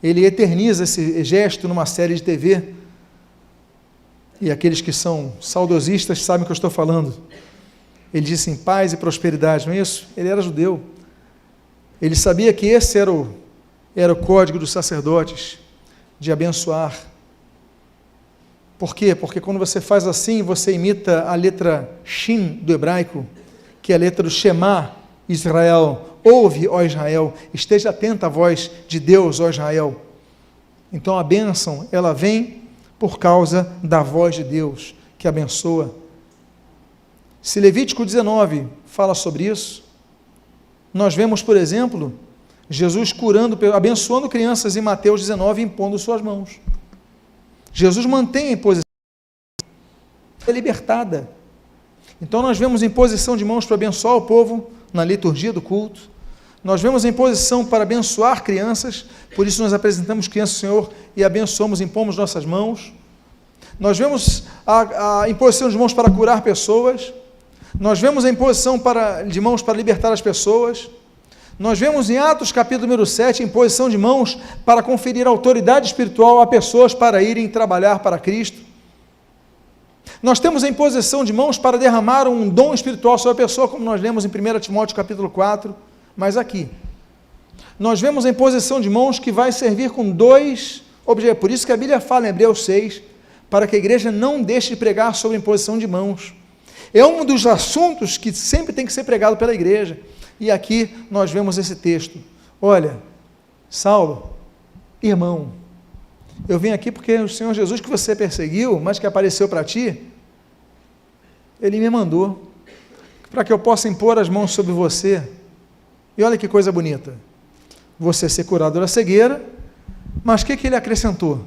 A: ele eterniza esse gesto numa série de TV. E aqueles que são saudosistas sabem o que eu estou falando. Ele disse em paz e prosperidade, não é isso? Ele era judeu. Ele sabia que esse era o código dos sacerdotes, de abençoar. Por quê? Porque quando você faz assim, você imita a letra Shin do hebraico, que é a letra do Shema, Israel. Ouve, ó Israel, esteja atento à voz de Deus, ó Israel. Então a bênção, ela vem por causa da voz de Deus, que abençoa. Se Levítico 19 fala sobre isso, nós vemos, por exemplo, Jesus curando, abençoando crianças em Mateus 19, impondo suas mãos. Jesus mantém a imposição, é libertada. Então nós vemos imposição de mãos para abençoar o povo na liturgia do culto. Nós vemos a imposição para abençoar crianças, por isso nós apresentamos crianças ao Senhor e abençoamos, impomos nossas mãos. Nós vemos a imposição de mãos para curar pessoas. Nós vemos a imposição de mãos para libertar as pessoas. Nós vemos em Atos capítulo número 7, a imposição de mãos para conferir autoridade espiritual a pessoas para irem trabalhar para Cristo. Nós temos a imposição de mãos para derramar um dom espiritual sobre a pessoa, como nós lemos em 1 Timóteo capítulo 4, mas aqui. Nós vemos a imposição de mãos que vai servir com dois objetivos. Por isso que a Bíblia fala em Hebreus 6, para que a igreja não deixe de pregar sobre a imposição de mãos. É um dos assuntos que sempre tem que ser pregado pela igreja. E aqui nós vemos esse texto. Olha, Saulo, irmão, eu vim aqui porque o Senhor Jesus que você perseguiu, mas que apareceu para ti, Ele me mandou, para que eu possa impor as mãos sobre você. E olha que coisa bonita, você ser curado da cegueira, mas o que Ele acrescentou?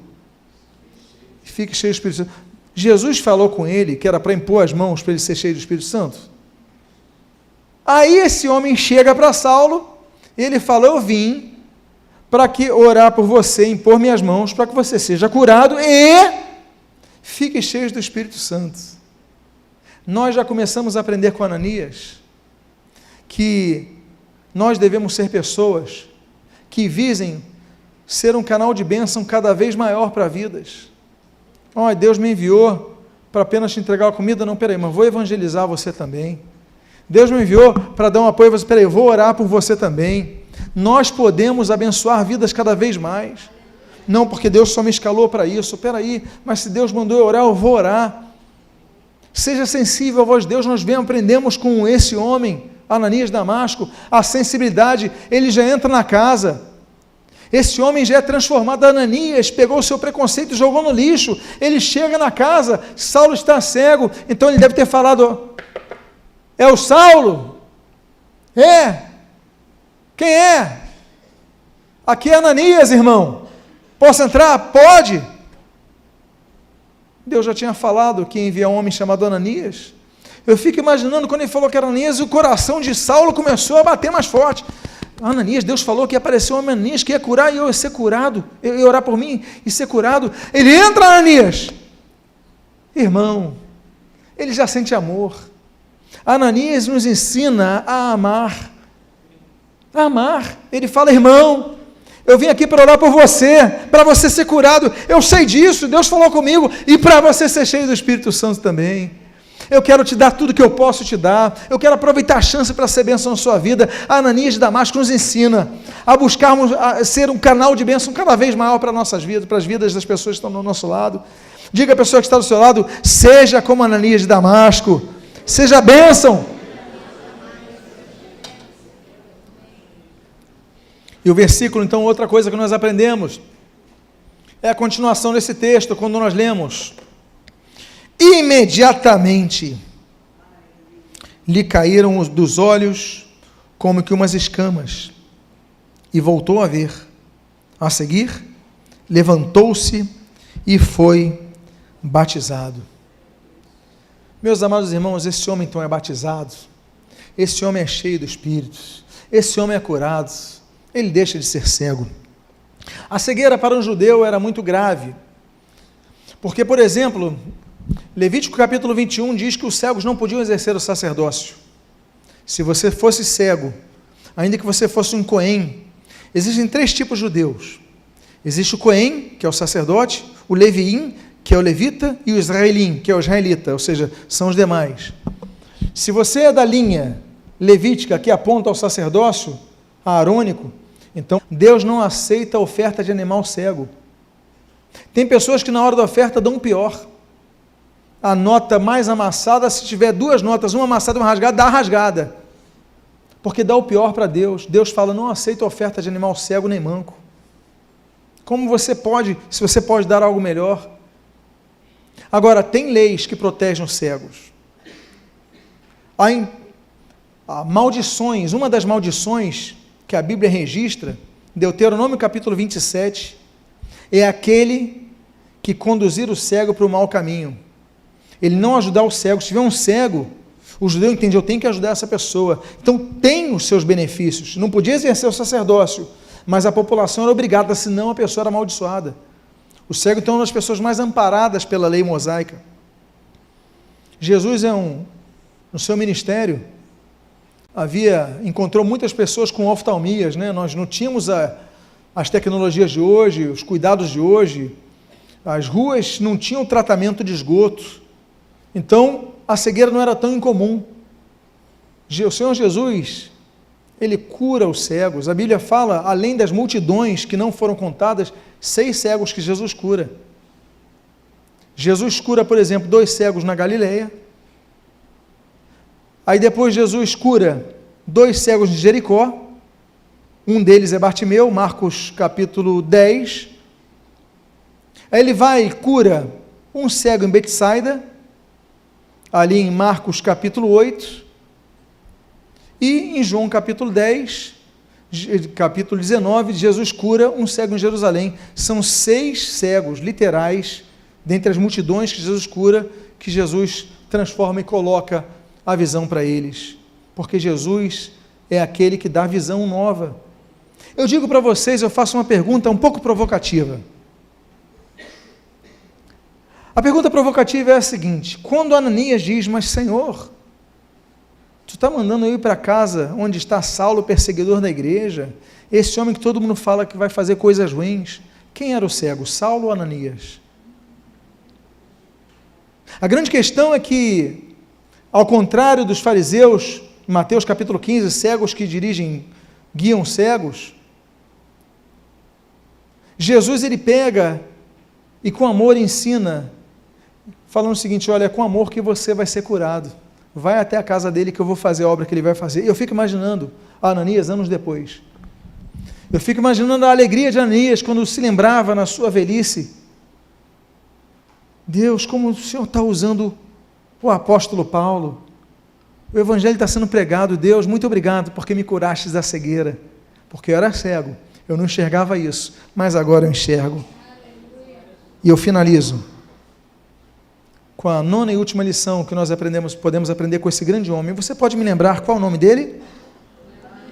A: Fique cheio do Espírito Santo. Jesus falou com ele que era para impor as mãos para ele ser cheio do Espírito Santo. Aí esse homem chega para Saulo, e ele fala, eu vim para que orar por você, impor minhas mãos, para que você seja curado e fique cheio do Espírito Santo. Nós já começamos a aprender com Ananias, que nós devemos ser pessoas que visem ser um canal de bênção cada vez maior para vidas. Oh, Deus me enviou para apenas te entregar a comida? Não, peraí, mas vou evangelizar você também. Deus me enviou para dar um apoio a você, peraí, eu vou orar por você também. Nós podemos abençoar vidas cada vez mais. Não porque Deus só me escalou para isso, peraí, mas se Deus mandou eu orar, eu vou orar. Seja sensível à voz de Deus. Nós aprendemos com esse homem, Ananias de Damasco, a sensibilidade. Ele já entra na casa, esse homem já é transformado. Ananias pegou o seu preconceito e jogou no lixo. Ele chega na casa, Saulo está cego, então ele deve ter falado, é o Saulo? É. Quem é? Aqui é Ananias, irmão. Posso entrar? Pode. Deus já tinha falado que ia enviar um homem chamado Ananias. Eu fico imaginando quando ele falou que era Ananias, o coração de Saulo começou a bater mais forte. Ananias, Deus falou que apareceu um homem Ananias, que ia curar e eu ia ser curado, eu ia orar por mim e ser curado. Ele entra, Ananias. Irmão, ele já sente amor. Ananias nos ensina a amar. A amar. Ele fala, irmão, eu vim aqui para orar por você, para você ser curado. Eu sei disso, Deus falou comigo, e para você ser cheio do Espírito Santo também. Eu quero te dar tudo que eu posso te dar. Eu quero aproveitar a chance para ser bênção na sua vida. A Ananias de Damasco nos ensina a buscarmos a ser um canal de bênção cada vez maior para nossas vidas, para as vidas das pessoas que estão do nosso lado. Diga à pessoa que está do seu lado, seja como Ananias de Damasco. Seja bênção. E o versículo, então, outra coisa que nós aprendemos, é a continuação desse texto, quando nós lemos: imediatamente lhe caíram dos olhos como que umas escamas, e voltou a ver. A seguir, levantou-se e foi batizado. Meus amados irmãos, esse homem então é batizado, esse homem é cheio do Espírito, esse homem é curado, ele deixa de ser cego. A cegueira para um judeu era muito grave, porque, por exemplo, Levítico capítulo 21 diz que os cegos não podiam exercer o sacerdócio. Se você fosse cego, ainda que você fosse um Cohen, existem 3 tipos de judeus. Existe o Cohen, que é o sacerdote, o Leviim, que é o levita, e o Israelim, que é o israelita, ou seja, são os demais. Se você é da linha levítica que aponta ao sacerdócio aarônico, então Deus não aceita a oferta de animal cego. Tem pessoas que na hora da oferta dão pior. A nota mais amassada, se tiver 2 notas, uma amassada e uma rasgada, dá a rasgada. Porque dá o pior para Deus. Deus fala: não aceita a oferta de animal cego nem manco. Como você pode, se você pode dar algo melhor? Agora, tem leis que protegem os cegos. Há maldições, uma das maldições que a Bíblia registra, Deuteronômio capítulo 27, é aquele que conduzir o cego para o mau caminho. Ele não ajudar o cego. Se tiver um cego, o judeu entende: eu tenho que ajudar essa pessoa. Então tem os seus benefícios. Não podia exercer o sacerdócio, mas a população era obrigada, senão a pessoa era amaldiçoada. O cego, então, é uma das pessoas mais amparadas pela lei mosaica. Jesus no seu ministério, encontrou muitas pessoas com oftalmias, né? Nós não tínhamos as tecnologias de hoje, os cuidados de hoje, as ruas não tinham tratamento de esgoto, então a cegueira não era tão incomum. O Senhor Jesus, ele cura os cegos. A Bíblia fala, além das multidões que não foram contadas, 6 cegos que Jesus cura. Jesus cura, por exemplo, 2 cegos na Galileia. Aí depois Jesus cura 2 cegos de Jericó. Um deles é Bartimeu, Marcos capítulo 10. Aí ele vai e cura um cego em Betsaida, ali em Marcos capítulo 8. E em João capítulo 10, capítulo 19, Jesus cura um cego em Jerusalém. São 6 cegos literais, dentre as multidões que Jesus cura, que Jesus transforma e coloca a visão para eles, porque Jesus é aquele que dá visão nova. Eu digo para vocês, eu faço uma pergunta um pouco provocativa. A pergunta provocativa é a seguinte: quando Ananias diz: mas Senhor, tu está mandando eu ir para casa onde está Saulo, perseguidor da igreja, esse homem que todo mundo fala que vai fazer coisas ruins, quem era o cego, Saulo ou Ananias? A grande questão é que, ao contrário dos fariseus, em Mateus capítulo 15, cegos que guiam cegos, Jesus ele pega e com amor ensina, falando o seguinte: olha, é com amor que você vai ser curado, vai até a casa dele que eu vou fazer a obra que ele vai fazer. Eu fico imaginando Ananias anos depois, eu fico imaginando a alegria de Ananias quando se lembrava na sua velhice: Deus, como o Senhor está usando o apóstolo Paulo, o evangelho está sendo pregado. Deus, muito obrigado porque me curastes da cegueira, porque eu era cego, eu não enxergava isso, mas agora eu enxergo. E eu finalizo com a 9ª e última lição que nós podemos aprender com esse grande homem. Você pode me lembrar qual o nome dele?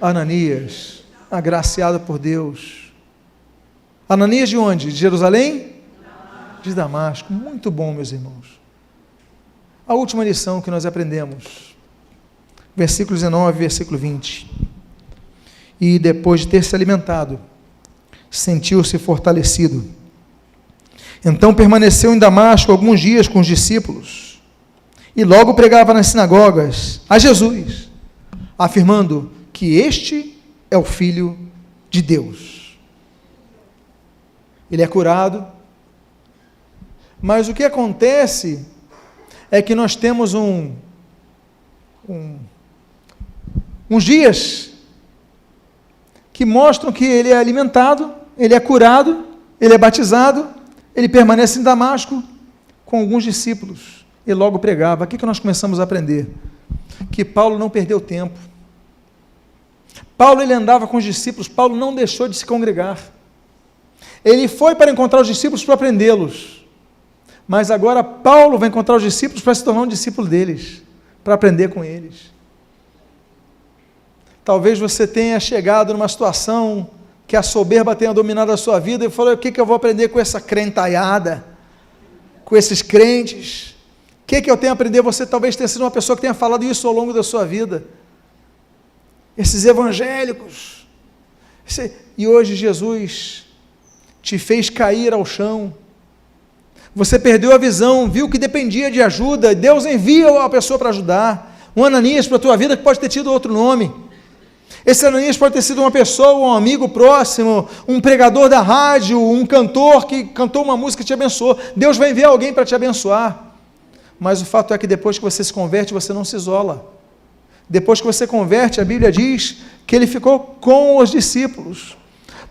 A: Ananias, agraciado por Deus. Ananias de onde? De Jerusalém? De Damasco. Muito bom, meus irmãos. A última lição que nós aprendemos, versículo 19, versículo 20. E depois de ter se alimentado, sentiu-se fortalecido. Então permaneceu em Damasco alguns dias com os discípulos, e logo pregava nas sinagogas a Jesus, afirmando que este é o Filho de Deus. Ele é curado, mas o que acontece é que nós temos uns dias que mostram que ele é alimentado, ele é curado, ele é batizado, ele permanece em Damasco com alguns discípulos e logo pregava. O que nós começamos a aprender? Que Paulo não perdeu tempo. Paulo, ele andava com os discípulos, Paulo não deixou de se congregar. Ele foi para encontrar os discípulos para prendê-los, mas agora Paulo vai encontrar os discípulos para se tornar um discípulo deles, para aprender com eles. Talvez você tenha chegado numa situação que a soberba tenha dominado a sua vida e falou: o que eu vou aprender com essa crentaiada, com esses crentes? O que eu tenho a aprender? Você talvez tenha sido uma pessoa que tenha falado isso ao longo da sua vida. Esses evangélicos. E hoje Jesus te fez cair ao chão. Você perdeu a visão, viu que dependia de ajuda, Deus envia uma pessoa para ajudar, um Ananias para a tua vida que pode ter tido outro nome. Esse Ananias pode ter sido uma pessoa, um amigo próximo, um pregador da rádio, um cantor que cantou uma música que te abençoou. Deus vai enviar alguém para te abençoar. Mas o fato é que depois que você se converte, você não se isola. Depois que você converte, a Bíblia diz que ele ficou com os discípulos.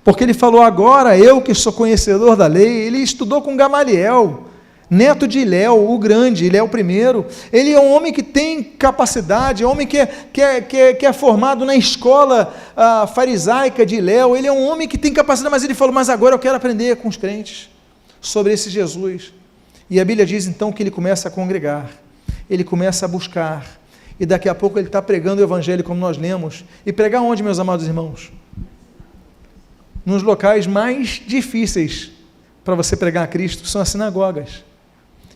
A: Porque ele falou: agora eu que sou conhecedor da lei. Ele estudou com Gamaliel, neto de Hilel, o grande, Hilel o primeiro. Ele é um homem que tem capacidade, é um homem que é formado na escola farisaica de Hilel. Ele é um homem que tem capacidade, mas ele falou: mas agora eu quero aprender com os crentes sobre esse Jesus. E a Bíblia diz então que ele começa a congregar, ele começa a buscar, e daqui a pouco ele está pregando o Evangelho como nós lemos. E pregar onde, meus amados irmãos? Nos locais mais difíceis para você pregar a Cristo, são as sinagogas.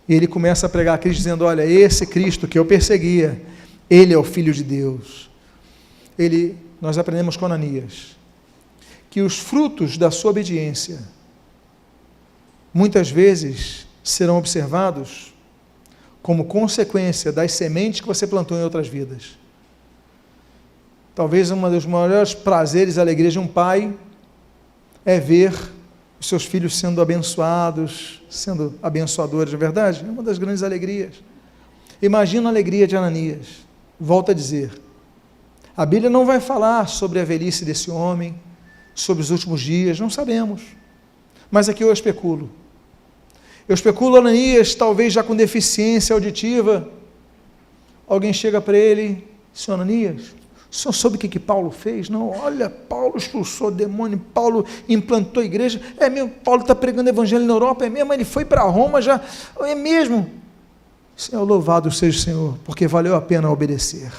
A: E ele começa a pregar a Cristo dizendo: olha, esse Cristo que eu perseguia, ele é o Filho de Deus. Nós aprendemos com Ananias, que os frutos da sua obediência, muitas vezes, serão observados como consequência das sementes que você plantou em outras vidas. Talvez um dos maiores prazeres e alegrias de um pai é ver os seus filhos sendo abençoados, sendo abençoadores, não é verdade? É uma das grandes alegrias. Imagina a alegria de Ananias. Volto a dizer, a Bíblia não vai falar sobre a velhice desse homem, sobre os últimos dias, não sabemos. Mas aqui eu especulo. Ananias, talvez já com deficiência auditiva, alguém chega para ele: senhor Ananias, o senhor soube o que Paulo fez? Não, olha, Paulo expulsou demônio, Paulo implantou a igreja, é mesmo, Paulo está pregando evangelho na Europa, é mesmo, ele foi para Roma já, é mesmo. Senhor, louvado seja o Senhor, porque valeu a pena obedecer.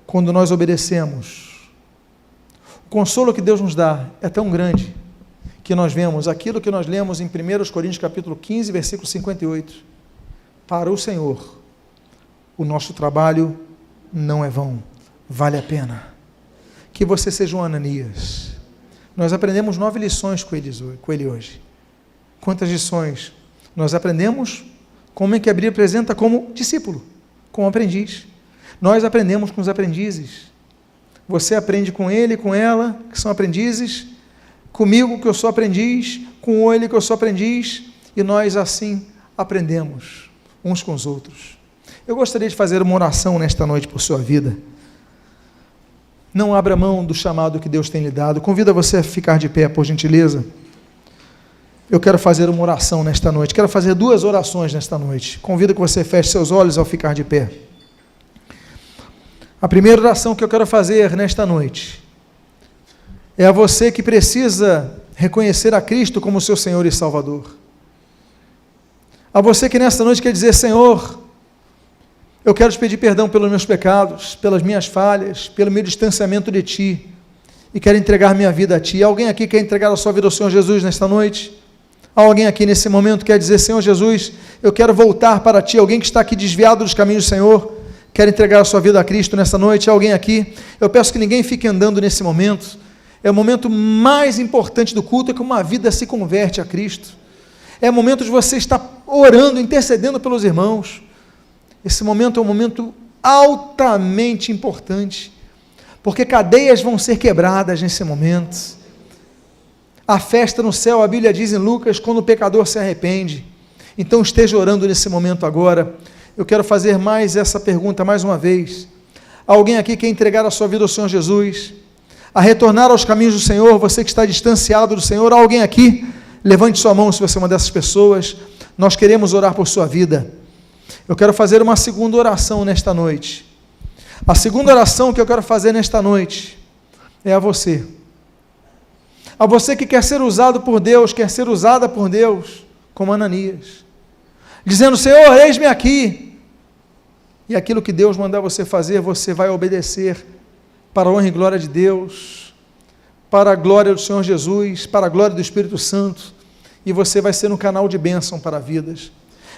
A: Quando nós obedecemos, o consolo que Deus nos dá é tão grande, que nós vemos aquilo que nós lemos em 1 Coríntios capítulo 15, versículo 58. Para o Senhor, o nosso trabalho não é vão, vale a pena. Que você seja um Ananias. Nós aprendemos 9 lições com ele hoje. Quantas lições? Nós aprendemos como é que a Bíblia apresenta como discípulo, como aprendiz. Nós aprendemos com os aprendizes. Você aprende com ele e com ela, que são aprendizes, comigo que eu sou aprendiz, com ele que eu sou aprendiz, e nós assim aprendemos uns com os outros. Eu gostaria de fazer uma oração nesta noite por sua vida. Não abra mão do chamado que Deus tem lhe dado. Convido você a ficar de pé, por gentileza. Eu quero fazer uma oração nesta noite. Quero fazer 2 orações nesta noite. Convido que você feche seus olhos ao ficar de pé. A primeira oração que eu quero fazer nesta noite é a você que precisa reconhecer a Cristo como seu Senhor e Salvador. A você que nesta noite quer dizer: Senhor, eu quero te pedir perdão pelos meus pecados, pelas minhas falhas, pelo meu distanciamento de Ti, e quero entregar minha vida a Ti. Alguém aqui quer entregar a sua vida ao Senhor Jesus nesta noite? Alguém aqui nesse momento quer dizer: Senhor Jesus, eu quero voltar para Ti? Alguém que está aqui desviado dos caminhos do Senhor, quer entregar a sua vida a Cristo nesta noite? Alguém aqui? Eu peço que ninguém fique andando nesse momento. É o momento mais importante do culto, é que uma vida se converte a Cristo. É o momento de você estar orando, intercedendo pelos irmãos. Esse momento é um momento altamente importante, porque cadeias vão ser quebradas nesse momento. A festa no céu, a Bíblia diz em Lucas, quando o pecador se arrepende. Então esteja orando nesse momento agora. Eu quero fazer mais essa pergunta mais uma vez. Alguém aqui quer entregar a sua vida ao Senhor Jesus? a retornar aos caminhos do Senhor, você que está distanciado do Senhor, há alguém aqui? Levante sua mão se você é uma dessas pessoas. Nós queremos orar por sua vida. Eu quero fazer uma segunda oração nesta noite. A segunda oração que eu quero fazer nesta noite é a você. A você que quer ser usado por Deus, quer ser usada por Deus, como Ananias. Dizendo, Senhor, eis-me aqui. E aquilo que Deus mandar você fazer, você vai obedecer para a honra e glória de Deus, para a glória do Senhor Jesus, para a glória do Espírito Santo, e você vai ser um canal de bênção para vidas.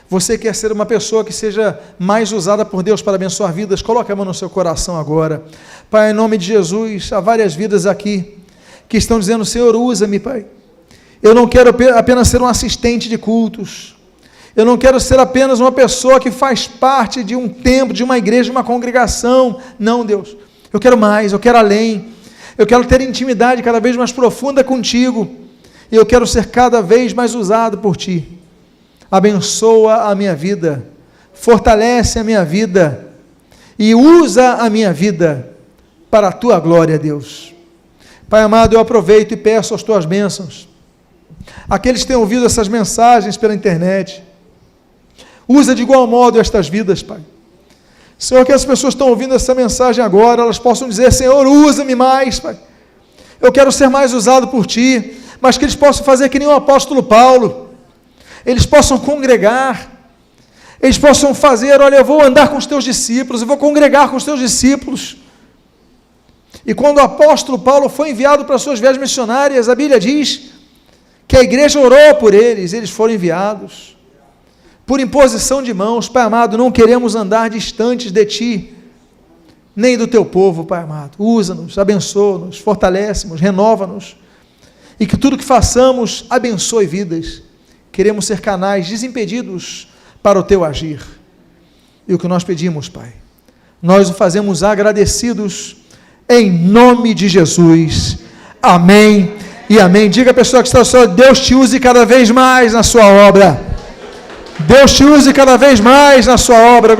A: Você quer ser uma pessoa que seja mais usada por Deus para abençoar vidas? Coloque a mão no seu coração agora. Pai, em nome de Jesus, há várias vidas aqui que estão dizendo, Senhor, usa-me, Pai. Eu não quero apenas ser um assistente de cultos. Eu não quero ser apenas uma pessoa que faz parte de um templo, de uma igreja, de uma congregação. Não, Deus. Eu quero mais, eu quero além. Eu quero ter intimidade cada vez mais profunda contigo. E eu quero ser cada vez mais usado por Ti. Abençoa a minha vida, fortalece a minha vida e usa a minha vida para a Tua glória, Deus. Pai amado, eu aproveito e peço as Tuas bênçãos. Aqueles que têm ouvido essas mensagens pela internet, usa de igual modo estas vidas, Pai. Senhor, que as pessoas estão ouvindo essa mensagem agora, elas possam dizer, Senhor, usa-me mais, Pai. Eu quero ser mais usado por Ti, mas que eles possam fazer que nem o apóstolo Paulo. Eles possam congregar, eles possam fazer, olha, eu vou andar com os Teus discípulos, eu vou congregar com os Teus discípulos. E quando o apóstolo Paulo foi enviado para as suas viagens missionárias, a Bíblia diz que a igreja orou por eles, eles foram enviados, por imposição de mãos. Pai amado, não queremos andar distantes de Ti, nem do Teu povo, Pai amado. Usa-nos, abençoa-nos, fortalece-nos, renova-nos, e que tudo que façamos abençoe vidas. Queremos ser canais desimpedidos para o Teu agir. E o que nós pedimos, Pai, nós o fazemos agradecidos, em nome de Jesus. Amém e amém. Diga a pessoa que está ao seu lado, Deus te use cada vez mais na sua obra. Deus te use cada vez mais na sua obra.